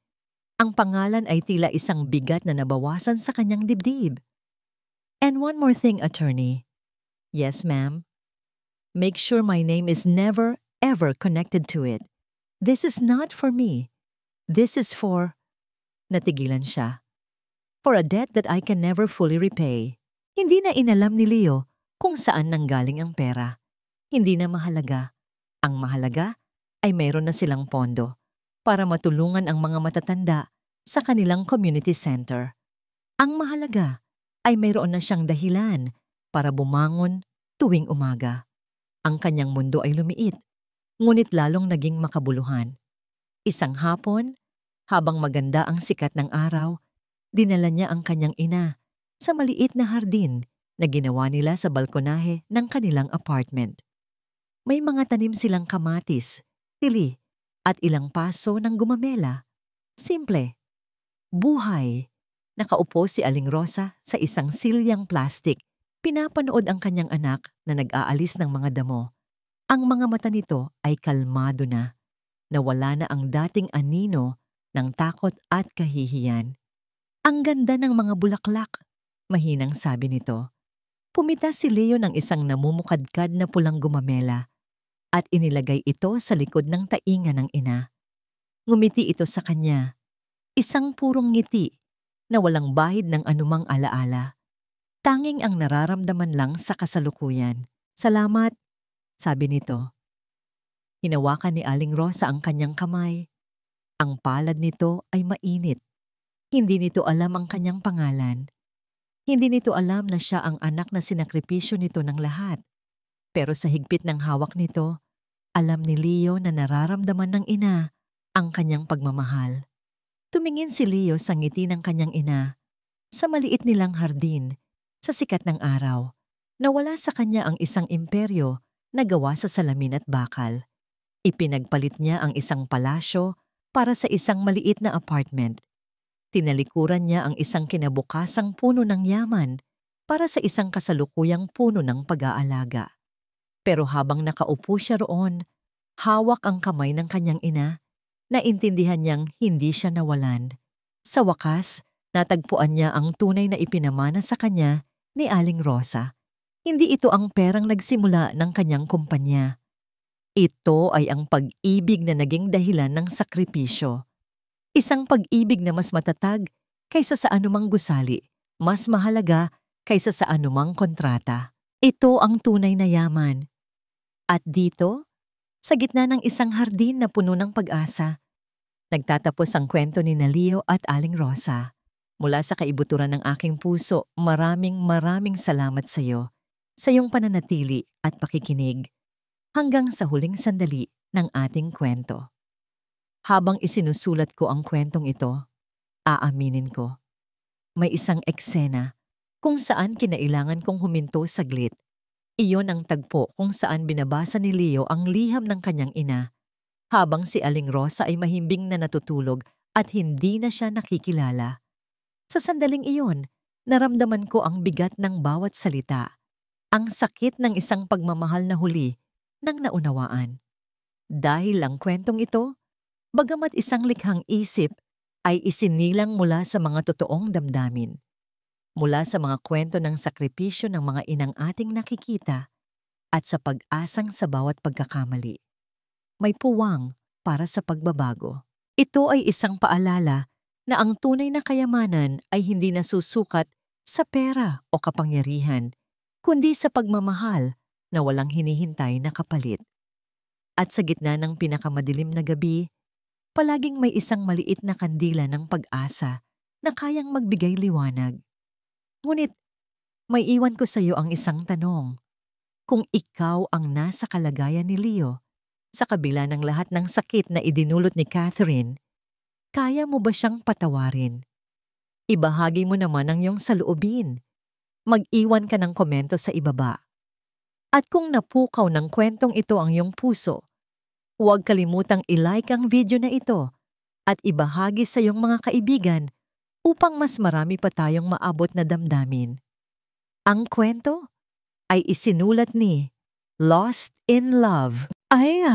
Ang pangalan ay tila isang bigat na nabawasan sa kanyang dibdib. And one more thing, attorney. Yes, ma'am. Make sure my name is never, ever connected to it. This is not for me. This is for... Natigilan siya. For a debt that I can never fully repay. Hindi na inalam ni Leo kung saan nanggaling ang pera. Hindi na mahalaga. Ang mahalaga ay mayroon na silang pondo para matulungan ang mga matatanda sa kanilang community center. Ang mahalaga ay mayroon na siyang dahilan para bumangon tuwing umaga. Ang kanyang mundo ay lumiit, ngunit lalong naging makabuluhan. Isang hapon, habang maganda ang sikat ng araw, dinala niya ang kanyang ina sa maliit na hardin na ginawa nila sa balkonahe ng kanilang apartment. May mga tanim silang kamatis, tili, at ilang paso ng gumamela. Simple. Buhay. Nakaupo si Aling Rosa sa isang silyang plastik. Pinapanood ang kanyang anak na nag-aalis ng mga damo. Ang mga mata nito ay kalmado na. Nawala na ang dating anino ng takot at kahihiyan. Ang ganda ng mga bulaklak, mahinang sabi nito. Pumita si Leo ng isang namumukadkad na pulang gumamela at inilagay ito sa likod ng tainga ng ina. Ngumiti ito sa kanya. Isang purong ngiti na walang bahid ng anumang alaala. Tanging ang nararamdaman lang sa kasalukuyan. Salamat, sabi nito. Hinawakan ni Aling Rosa ang kanyang kamay. Ang palad nito ay mainit. Hindi nito alam ang kanyang pangalan. Hindi nito alam na siya ang anak na sinakripisyo nito ng lahat. Pero sa higpit ng hawak nito, alam ni Leo na nararamdaman ng ina ang kanyang pagmamahal. Tumingin si Leo sa ngiti ng kanyang ina, sa maliit nilang hardin, sa sikat ng araw. Nawala sa kanya ang isang imperyo na gawa sa salamin at bakal. Ipinagpalit niya ang isang palasyo para sa isang maliit na apartment. Tinalikuran niya ang isang kinabukasang puno ng yaman para sa isang kasalukuyang puno ng pag-aalaga. Pero habang nakaupo siya roon, hawak ang kamay ng kanyang ina, naintindihan niyang hindi siya nawalan. Sa wakas, natagpuan niya ang tunay na ipinamana sa kanya ni Aling Rosa. Hindi ito ang perang nagsimula ng kanyang kumpanya. Ito ay ang pag-ibig na naging dahilan ng sakripisyo. Isang pag-ibig na mas matatag kaysa sa anumang gusali, mas mahalaga kaysa sa anumang kontrata. Ito ang tunay na yaman. At dito, sa gitna ng isang hardin na puno ng pag-asa, nagtatapos ang kwento ni Leo at Aling Rosa. Mula sa kaibuturan ng aking puso, maraming salamat sa iyo, sa iyong pananatili at pakikinig, hanggang sa huling sandali ng ating kwento. Habang isinusulat ko ang kwentong ito, aaminin ko, may isang eksena kung saan kinailangan kong huminto saglit. Iyon ang tagpo kung saan binabasa ni Leo ang liham ng kanyang ina, habang si Aling Rosa ay mahimbing na natutulog at hindi na siya nakikilala. Sa sandaling iyon, naramdaman ko ang bigat ng bawat salita, ang sakit ng isang pagmamahal na huli ng naunawaan. Dahil ang kwentong ito, bagamat isang likhang isip, ay isinilang mula sa mga totoong damdamin. Mula sa mga kwento ng sakripisyo ng mga inang ating nakikita at sa pag-asang sa bawat pagkakamali, may puwang para sa pagbabago. Ito ay isang paalala na ang tunay na kayamanan ay hindi nasusukat sa pera o kapangyarihan, kundi sa pagmamahal na walang hinihintay na kapalit. At sa gitna ng pinakamadilim na gabi, palaging may isang maliit na kandila ng pag-asa na kayang magbigay liwanag. Ngunit, may iwan ko sa iyo ang isang tanong. Kung ikaw ang nasa kalagayan ni Leo, sa kabila ng lahat ng sakit na idinulot ni Catherine, kaya mo ba siyang patawarin? Ibahagi mo naman ang iyong saloobin. Mag-iwan ka ng komento sa ibaba. At kung napukaw ng kwentong ito ang iyong puso, huwag kalimutang i-like ang video na ito at ibahagi sa iyong mga kaibigan upang mas marami pa tayong maabot na damdamin. Ang kwento ay isinulat ni Lost in Love. Ay,